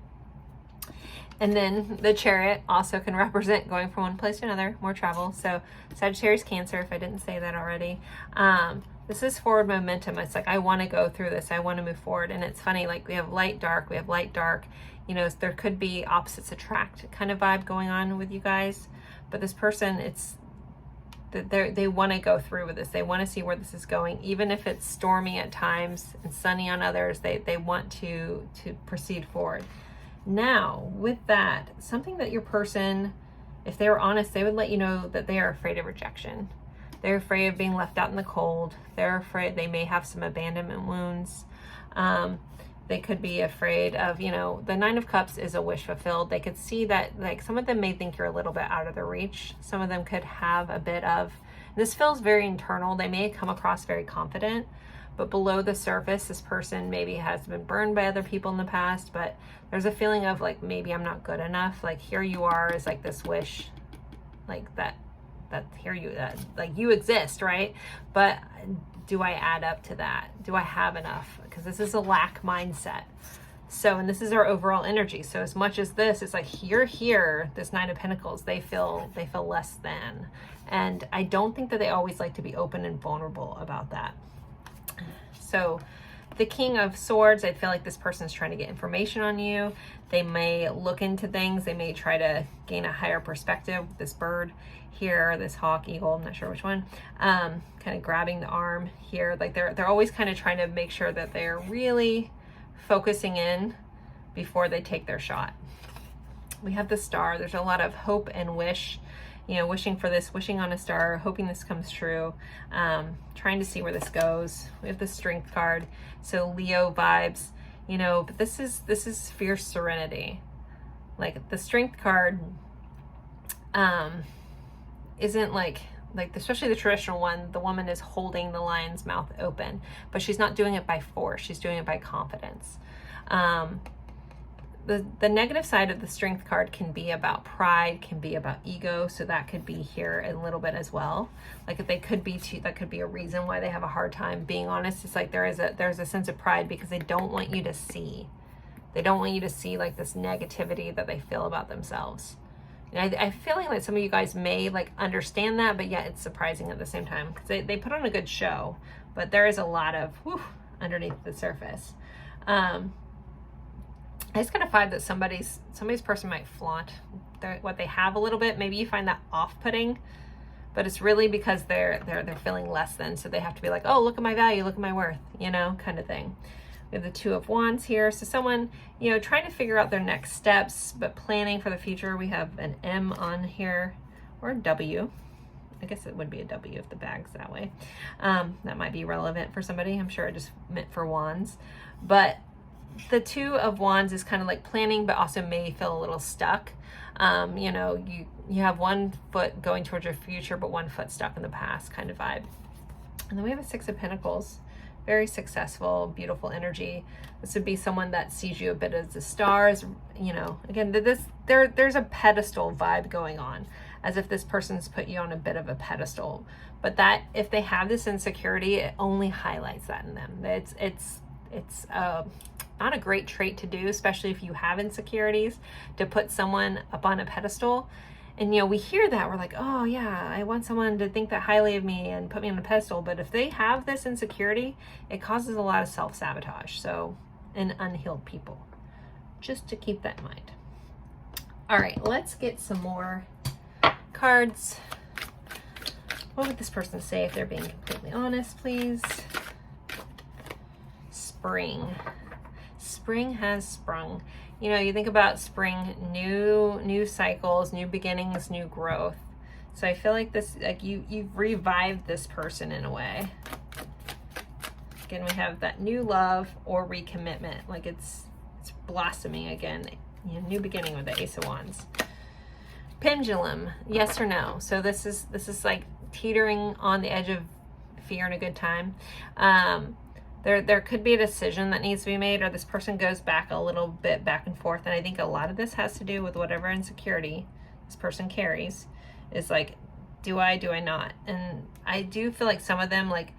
And then the Chariot also can represent going from one place to another, more travel. So Sagittarius, Cancer, if I didn't say that already. This is forward momentum. It's like, I want to go through this. I want to move forward. And it's funny, like we have light, dark, we have light, dark. You know, there could be opposites attract kind of vibe going on with you guys. But this person, it's they want to go through with this. They want to see where this is going. Even if it's stormy at times and sunny on others, they want to proceed forward. Now, with that, something that your person, if they were honest, they would let you know that they are afraid of rejection. They're afraid of being left out in the cold. They're afraid they may have some abandonment wounds. They could be afraid of, you know, the 9 of Cups is a wish fulfilled. They could see that, like, some of them may think you're a little bit out of their reach. Some of them could have a bit of, this feels very internal. They may come across very confident, but below the surface, this person maybe has been burned by other people in the past, but there's a feeling of like, maybe I'm not good enough. Like, here you are is like this wish, like that here you, like you exist, right? But do I add up to that? Do I have enough? Because this is a lack mindset. So, and this is our overall energy. So as much as this, it's like you're here, this 9 of Pentacles, they feel less than. And I don't think that they always like to be open and vulnerable about that. So the King of Swords, I feel like this person is trying to get information on you. They may look into things. They may try to gain a higher perspective. This bird here, this hawk, eagle, I'm not sure which one, kind of grabbing the arm here. Like they're always kind of trying to make sure that they're really focusing in before they take their shot. We have the Star. There's a lot of hope and wish, you know, wishing for this, wishing on a star, hoping this comes true, trying to see where this goes. We have the Strength card. So Leo vibes, you know, but this is fierce serenity. Like the Strength card isn't like especially the traditional one, the woman is holding the lion's mouth open, but she's not doing it by force. She's doing it by confidence. The negative side of the Strength card can be about pride, can be about ego. So that could be here a little bit as well. Like if they could be that could be a reason why they have a hard time being honest. It's like there's a sense of pride because they don't want you to see. They don't want you to see like this negativity that they feel about themselves. And I feel like some of you guys may like understand that, but yet it's surprising at the same time because they put on a good show, but there is a lot of underneath the surface. I just kind of find that somebody's person might flaunt what they have a little bit. Maybe you find that off-putting, but it's really because they're feeling less than, so they have to be like, oh, look at my value, look at my worth, you know, kind of thing. We have the 2 of Wands here. So someone, you know, trying to figure out their next steps, but planning for the future. We have an M on here, or a W. I guess it would be a W if the bag's that way. That might be relevant for somebody. I'm sure it just meant for wands. But the 2 of Wands is kind of like planning, but also may feel a little stuck. You know, you have one foot going towards your future, but one foot stuck in the past kind of vibe. And then we have a 6 of Pentacles. very successful, beautiful energy. This would be someone that sees you a bit as the stars, you know. Again, there's a pedestal vibe going on, as if this person's put you on a bit of a pedestal. But that, if they have this insecurity, it only highlights that in them. It's not a great trait to do, especially if you have insecurities, to put someone up on a pedestal. And, you know, we hear that, we're like, oh yeah, I want someone to think that highly of me and put me on a pedestal. But if they have this insecurity, it causes a lot of self-sabotage. So, in unhealed people, just to keep that in mind. All right, let's get some more cards. What would this person say if they're being completely honest, please? Spring. Spring has sprung. You know, you think about spring, new cycles, new beginnings, new growth. So I feel like this, like you've revived this person in a way. Again, we have that new love or recommitment, like it's blossoming again. You know, new beginning with the Ace of Wands. Pendulum, yes or no. So this is like teetering on the edge of fear and a good time. There could be a decision that needs to be made, or this person goes back a little bit back and forth. And I think a lot of this has to do with whatever insecurity this person carries. Is like, do I not? And I do feel like some of them, like,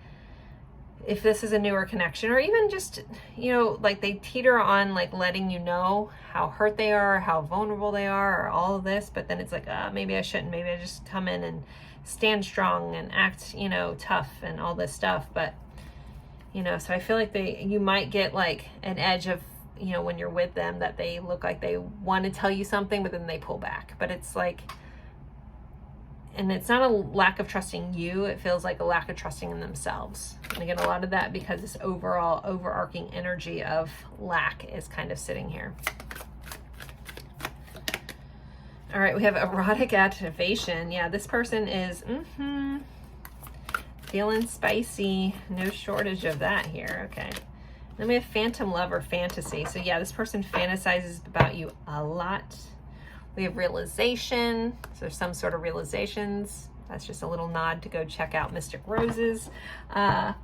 if this is a newer connection, or even just, you know, like they teeter on like letting you know how hurt they are, how vulnerable they are, or all of this, but then it's like, maybe I shouldn't, maybe I just come in and stand strong and act, you know, tough and all this stuff. But, you know, so I feel like you might get like an edge of, you know, when you're with them, that they look like they want to tell you something, but then they pull back. But it's like, and it's not a lack of trusting you, it feels like a lack of trusting in themselves. And again, a lot of that because this overall overarching energy of lack is kind of sitting here. All right, we have erotic activation. Yeah, this person is feeling spicy. No shortage of that here. Okay. Then we have phantom love or fantasy. So yeah, this person fantasizes about you a lot. We have realization. So there's some sort of realizations. That's just a little nod to go check out Mystic Roses. Not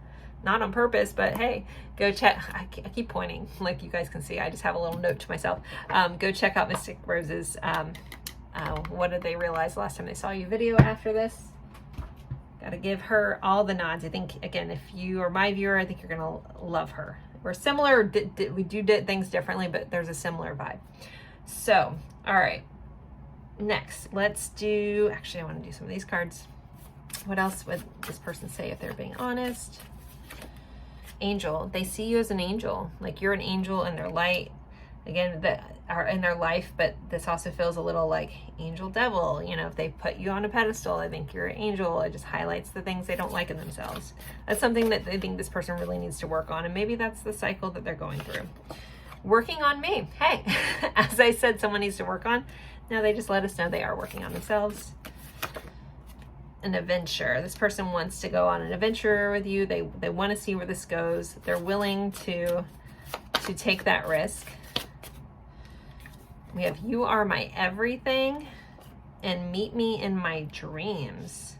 on purpose, but hey, go check. I keep pointing, like you guys can see. I just have a little note to myself. Go check out Mystic Roses. What did they realize last time they saw you video after this? Got to give her all the nods. I think, again, if you are my viewer, I think you're going to love her. We're similar. We do things differently, but there's a similar vibe. So, all right. Next, let's do, actually, I want to do some of these cards. What else would this person say if they're being honest? Angel. They see you as an angel. Like you're an angel in their light. Again, that are in their life, but this also feels a little like angel devil. You know, if they put you on a pedestal, I think you're an angel. It just highlights the things they don't like in themselves. That's something that they think this person really needs to work on. And maybe that's the cycle that they're going through. Working on me. Hey, as I said, someone needs to work on. Now they just let us know they are working on themselves. An adventure. This person wants to go on an adventure with you. They want to see where this goes. They're willing to take that risk. We have you are my everything and meet me in my dreams.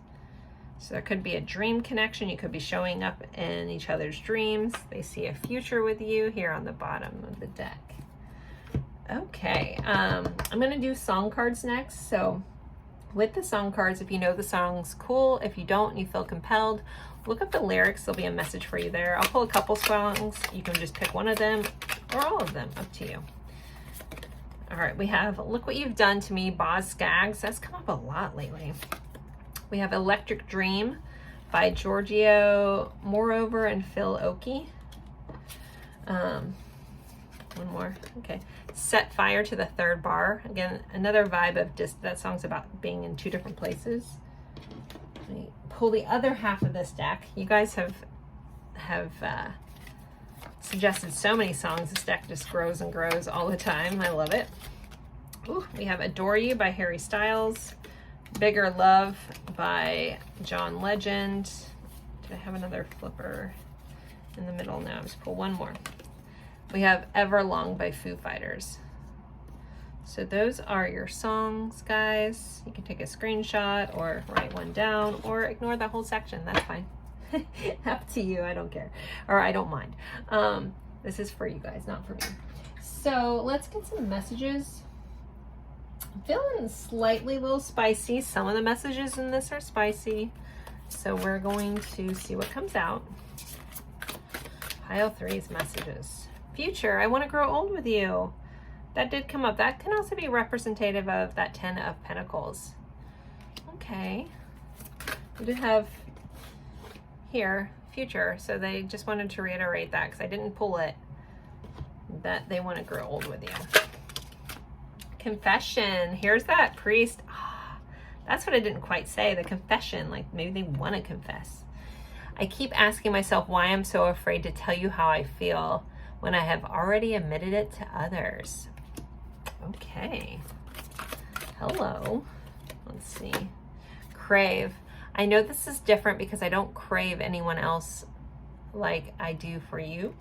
So there could be a dream connection. You could be showing up in each other's dreams. They see a future with you here on the bottom of the deck. Okay, I'm going to do song cards next. So with the song cards, if you know the song's cool, if you don't, you feel compelled, look up the lyrics. There'll be a message for you there. I'll pull a couple songs. You can just pick one of them or all of them, up to you. All right, we have Look What You've Done to Me, Boz Scaggs. That's come up a lot lately. We have Electric Dream by Giorgio Morover and Phil Oakey. One more. Okay. Set Fire to the Third Bar. Again, another vibe of just that song's about being in two different places. Let me pull the other half of this deck. You guys have suggested so many songs. This deck just grows and grows all the time. I love it. Ooh, we have Adore You by Harry Styles. Bigger Love by John Legend. Did I have another flipper in the middle? Now just pull one more. We have Everlong by Foo Fighters. So those are your songs, guys. You can take a screenshot or write one down or ignore the whole section. That's fine. Up to you, I don't care. Or I don't mind. This is for you guys, not for me. So let's get some messages. I'm feeling slightly a little spicy. Some of the messages in this are spicy. So we're going to see what comes out. Pile 3's messages. Future, I want to grow old with you. That did come up. That can also be representative of that 10 of Pentacles. Okay. We did have here, future. So they just wanted to reiterate that because I didn't pull it. That they want to grow old with you. Confession. Here's that priest. Oh, that's what I didn't quite say. The confession. Like maybe they want to confess. I keep asking myself why I'm so afraid to tell you how I feel when I have already admitted it to others. Okay. Hello. Let's see. Crave. I know this is different because I don't crave anyone else like I do for you.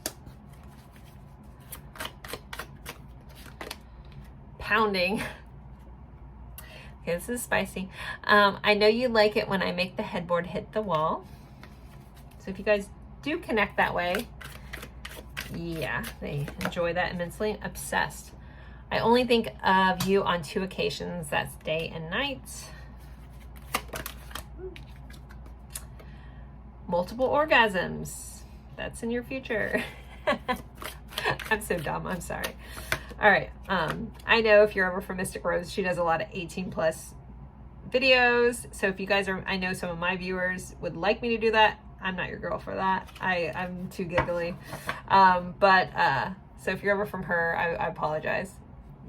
Pounding. Okay, this is spicy. I know you like it when I make the headboard hit the wall. So if you guys do connect that way, yeah, they enjoy that immensely. Obsessed. I only think of you on 2 occasions. That's day and night. Multiple orgasms. That's in your future. I'm so dumb. I'm sorry. All right. I know if you're ever from Mystic Rose, she does a lot of 18 plus videos. So if you guys are, I know some of my viewers would like me to do that. I'm not your girl for that. I'm too giggly. So if you're ever from her, I apologize.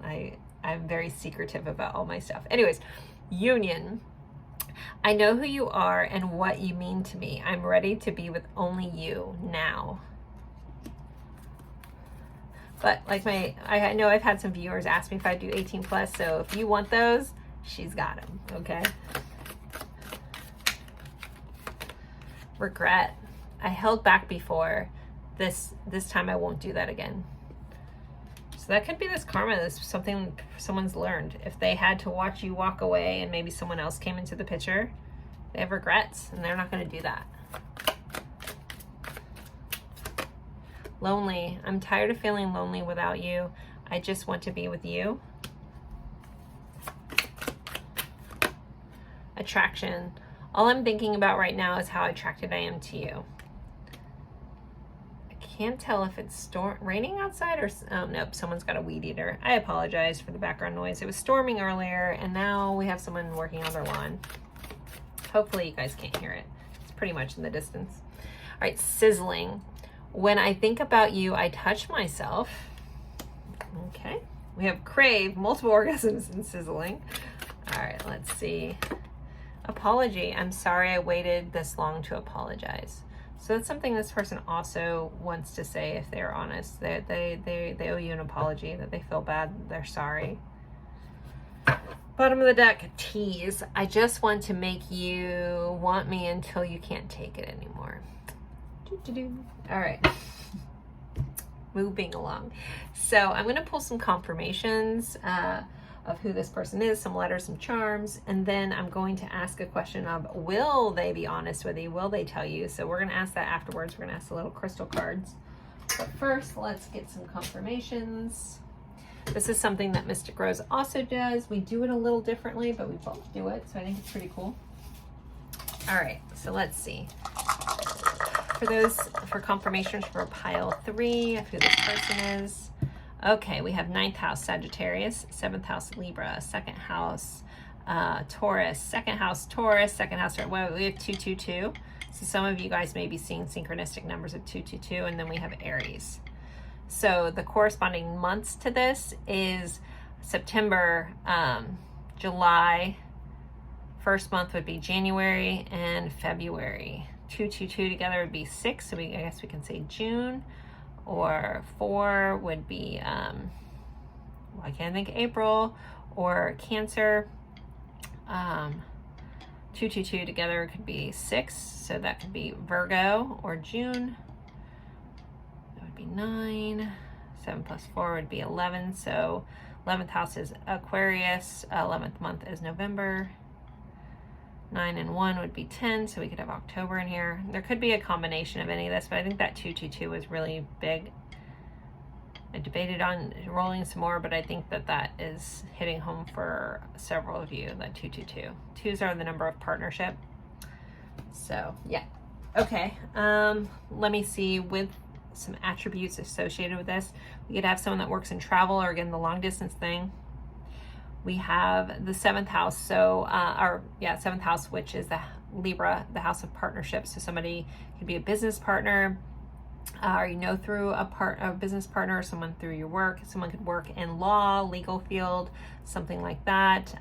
I'm very secretive about all my stuff. Anyways, union. I know who you are and what you mean to me. I'm ready to be with only you now. But like I know I've had some viewers ask me if I do 18 plus. So if you want those, she's got them. Okay. Regret. I held back before. This time I won't do that again. So that could be this karma. This is something someone's learned. If they had to watch you walk away and maybe someone else came into the picture, they have regrets and they're not going to do that. Lonely. I'm tired of feeling lonely without you. I just want to be with you. Attraction. All I'm thinking about right now is how attracted I am to you. I can't tell if it's raining outside or... Oh, nope, someone's got a weed eater. I apologize for the background noise. It was storming earlier, and now we have someone working on their lawn. Hopefully you guys can't hear it. It's pretty much in the distance. All right, sizzling. When I think about you, I touch myself. Okay. We have crave, multiple orgasms, and sizzling. All right, let's see. Apology. I'm sorry I waited this long to apologize. So that's something this person also wants to say if they're honest. They owe you an apology, that they feel bad, they're sorry. Bottom of the deck, tease. I just want to make you want me until you can't take it anymore. All right. Moving along. So I'm going to pull some confirmations of who this person is, some letters, some charms, and then I'm going to ask a question of, will they be honest with you? Will they tell you? So we're going to ask that afterwards. We're going to ask the little crystal cards. But first, let's get some confirmations. This is something that Mystic Rose also does. We do it a little differently, but we both do it, so I think it's pretty cool. All right, so let's see. For confirmations for pile 3 of who this person is. Okay, we have 9th house Sagittarius, 7th house Libra, 2nd house Taurus, 2nd house Taurus, 2nd house, well, we have 222. So some of you guys may be seeing synchronistic numbers of 222, and then we have Aries. So the corresponding months to this is September, July, first month would be January, and February. 222 together would be 6, so I guess we can say June, or 4 would be, I can't think, April, or Cancer. 222 together could be 6, so that could be Virgo, or June. That would be 9. 7 plus 4 would be 11, so 11th house is Aquarius, 11th month is November. 9 and 1 would be 10, so we could have October in here. There could be a combination of any of this, but I think that 222 was really big. I debated on rolling some more, but I think that that is hitting home for several of you, that 222. Twos are the number of partnership. So, yeah. Okay, let me see with some attributes associated with this. We could have someone that works in travel, or again, the long distance thing. We have the 7th house, so, 7th house, which is the Libra, the house of partnerships. So somebody could be a business partner, or through a business partner, or someone through your work. Someone could work in law, legal field, something like that.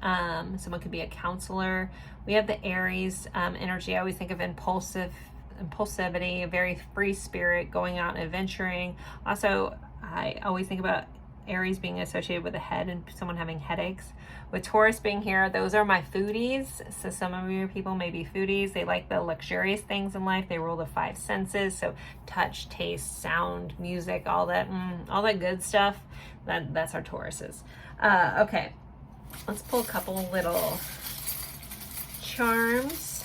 Someone could be a counselor. We have the Aries energy. I always think of impulsivity, a very free spirit, going out and adventuring. Also, I always think about Aries being associated with a head and someone having headaches. With Taurus being here, those are my foodies. So some of your people may be foodies. They like the luxurious things in life. They rule the 5 senses. So touch, taste, sound, music, all that good stuff. That's our Tauruses. Okay, let's pull a couple little charms.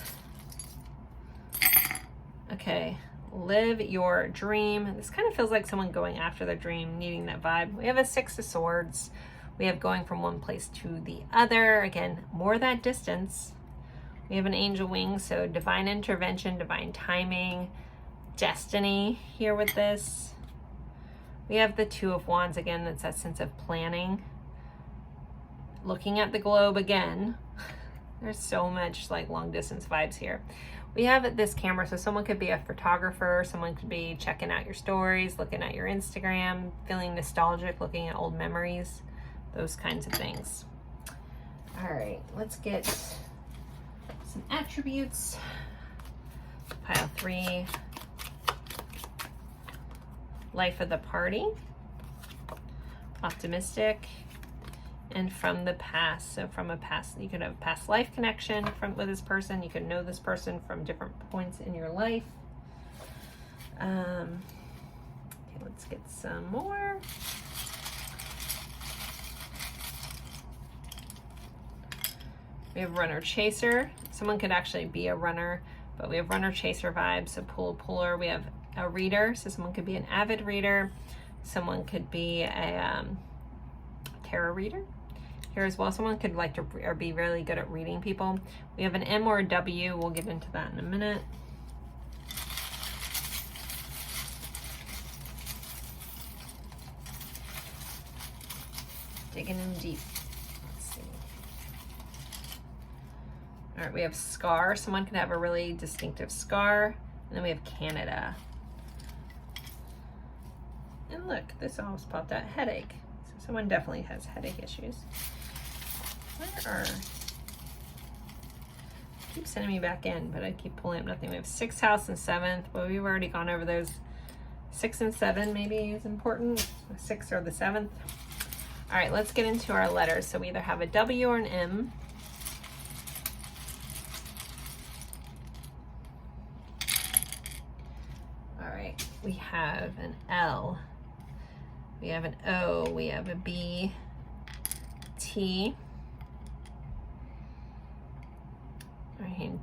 Okay. Live your dream. This kind of feels like someone going after their dream, needing that vibe. We have a 6 of Swords. We have going from one place to the other. Again, more that distance. We have an angel wing, so divine intervention, divine timing, destiny here with this. We have the 2 of Wands. Again, that's that sense of planning. Looking at the globe again. There's so much like long distance vibes here. We have this camera, so someone could be a photographer, someone could be checking out your stories, looking at your Instagram, feeling nostalgic, looking at old memories, those kinds of things. All right, let's get some attributes. Pile 3. Life of the party. Optimistic. And from the past. So from a past, you could have past life connection with this person. You could know this person from different points in your life. Okay, let's get some more. We have runner chaser. Someone could actually be a runner, but we have runner chaser vibes. So puller. We have a reader. So someone could be an avid reader. Someone could be a tarot reader here as well. Someone could like to or be really good at reading people. We have an M or a W. We'll get into that in a minute. Digging in deep. Let's see. All right, we have scar. Someone could have a really distinctive scar. And then we have Canada. And look, this almost popped out, headache. So someone definitely has headache issues. Keep sending me back in, but I keep pulling up nothing. We have 6th house and 7th, but we've already gone over those. 6 and 7 maybe is important. 6 or the 7th. All right, let's get into our letters. So we either have a W or an M. All right, we have an L. We have an O. We have a B, T.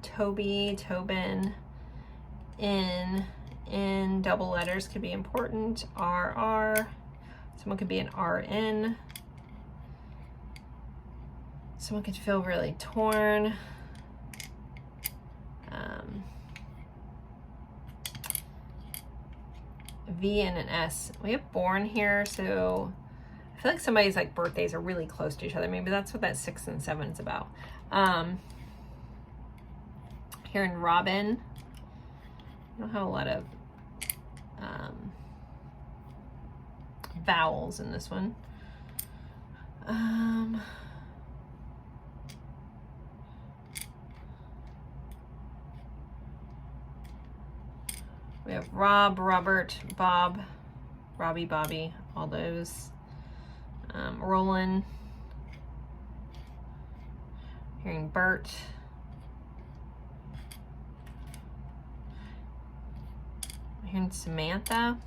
Toby, Tobin, in double letters could be important. RR, someone could be an RN. Someone could feel really torn. V and an S. We have born here, so I feel like somebody's like birthdays are really close to each other. Maybe that's what that 6 and 7 is about. Here in Robin, I don't have a lot of vowels in this one. We have Rob, Robert, Bob, Robbie, Bobby, all those. Roland. Hearing Bert. Here's Samantha.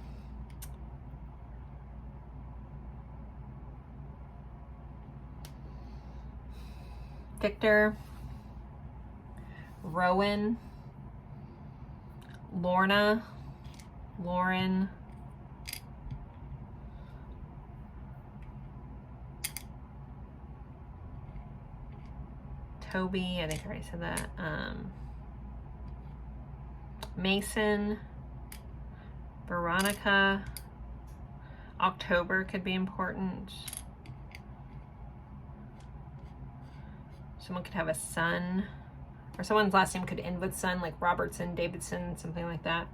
Victor. Rowan, Lorna, Lauren, Toby, I think I already said that. Mason, Veronica, October could be important. Someone could have a son, or someone's last name could end with son, like Robertson, Davidson, something like that.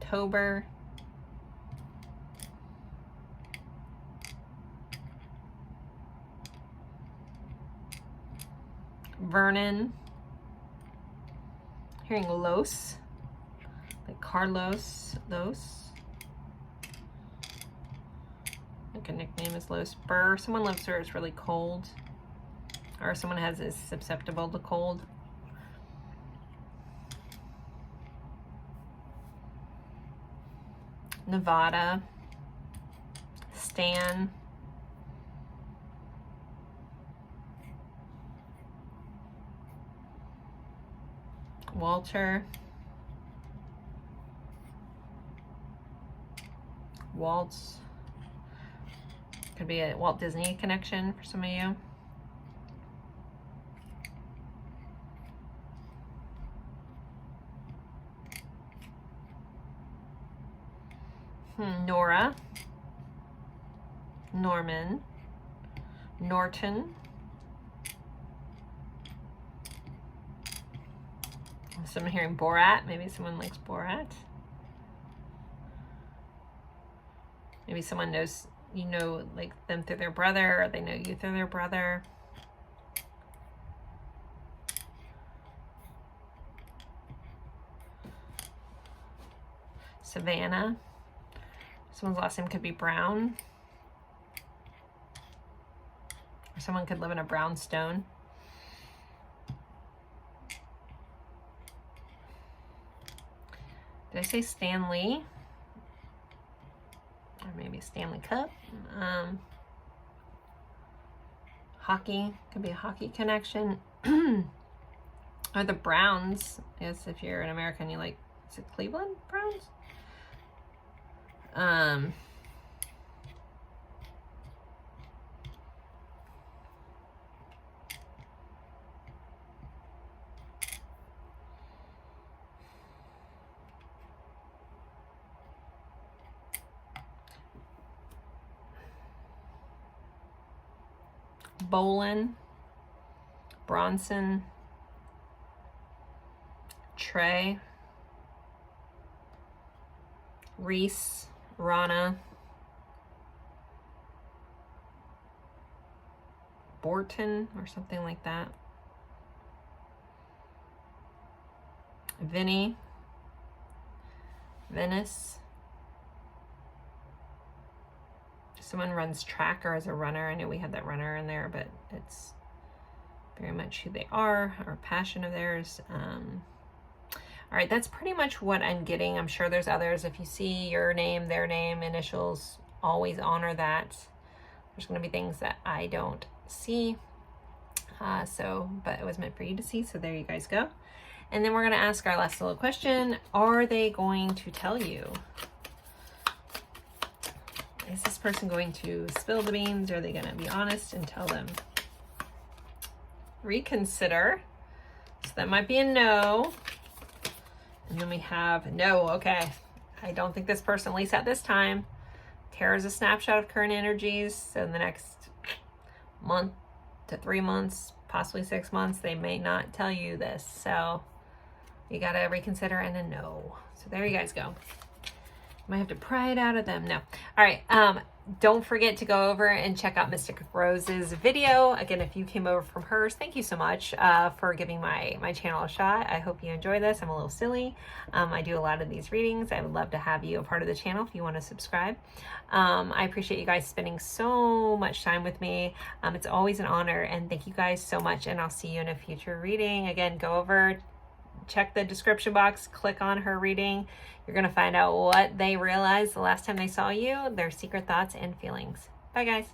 Tober, Vernon, hearing Los, like Carlos, Los. Like a nickname is Los. Burr, someone lives where it's really cold, or someone is susceptible to cold. Nevada, Stan, Walter, Waltz, could be a Walt Disney connection for some of you. Nora, Norman, Norton, someone hearing Borat, maybe someone likes Borat. Maybe someone knows, you know, like them through their brother, or they know you through their brother. Savannah. Someone's last name could be Brown. Or someone could live in a brownstone. Did I say Stanley? Or maybe Stanley Cup. Hockey, could be a hockey connection. Or the Browns. Yes, if you're an American, you like, is it Cleveland Browns? Bolin, Bronson, Trey, Reese, Rana, Borton, or something like that. Vinny, Venice. Someone runs track or is a runner. I know we had that runner in there, but it's very much who they are, or a passion of theirs. All right, that's pretty much what I'm getting. I'm sure there's others. If you see your name, their name, initials, always honor that. There's going to be things that I don't see. But it was meant for you to see, so there you guys go. And then we're going to ask our last little question. Are they going to tell you? Is this person going to spill the beans? Or are they going to be honest and tell them? Reconsider. So that might be a no. And then we have no. Okay. I don't think this person, at least at this time. Tarot is a snapshot of current energies. So in the next month to 3 months, possibly 6 months, they may not tell you this. So you got to reconsider and a no. So there you guys go. Might have to pry it out of them. No. All right. Don't forget to go over and check out Mystic Rose's video. Again, if you came over from hers, thank you so much for giving my channel a shot. I hope you enjoy this. I'm a little silly. I do a lot of these readings. I would love to have you a part of the channel if you want to subscribe. I appreciate you guys spending so much time with me. It's always an honor, and thank you guys so much, and I'll see you in a future reading. Again, go over, check the description box, click on her reading. You're going to find out what they realized the last time they saw you, their secret thoughts and feelings. Bye, guys.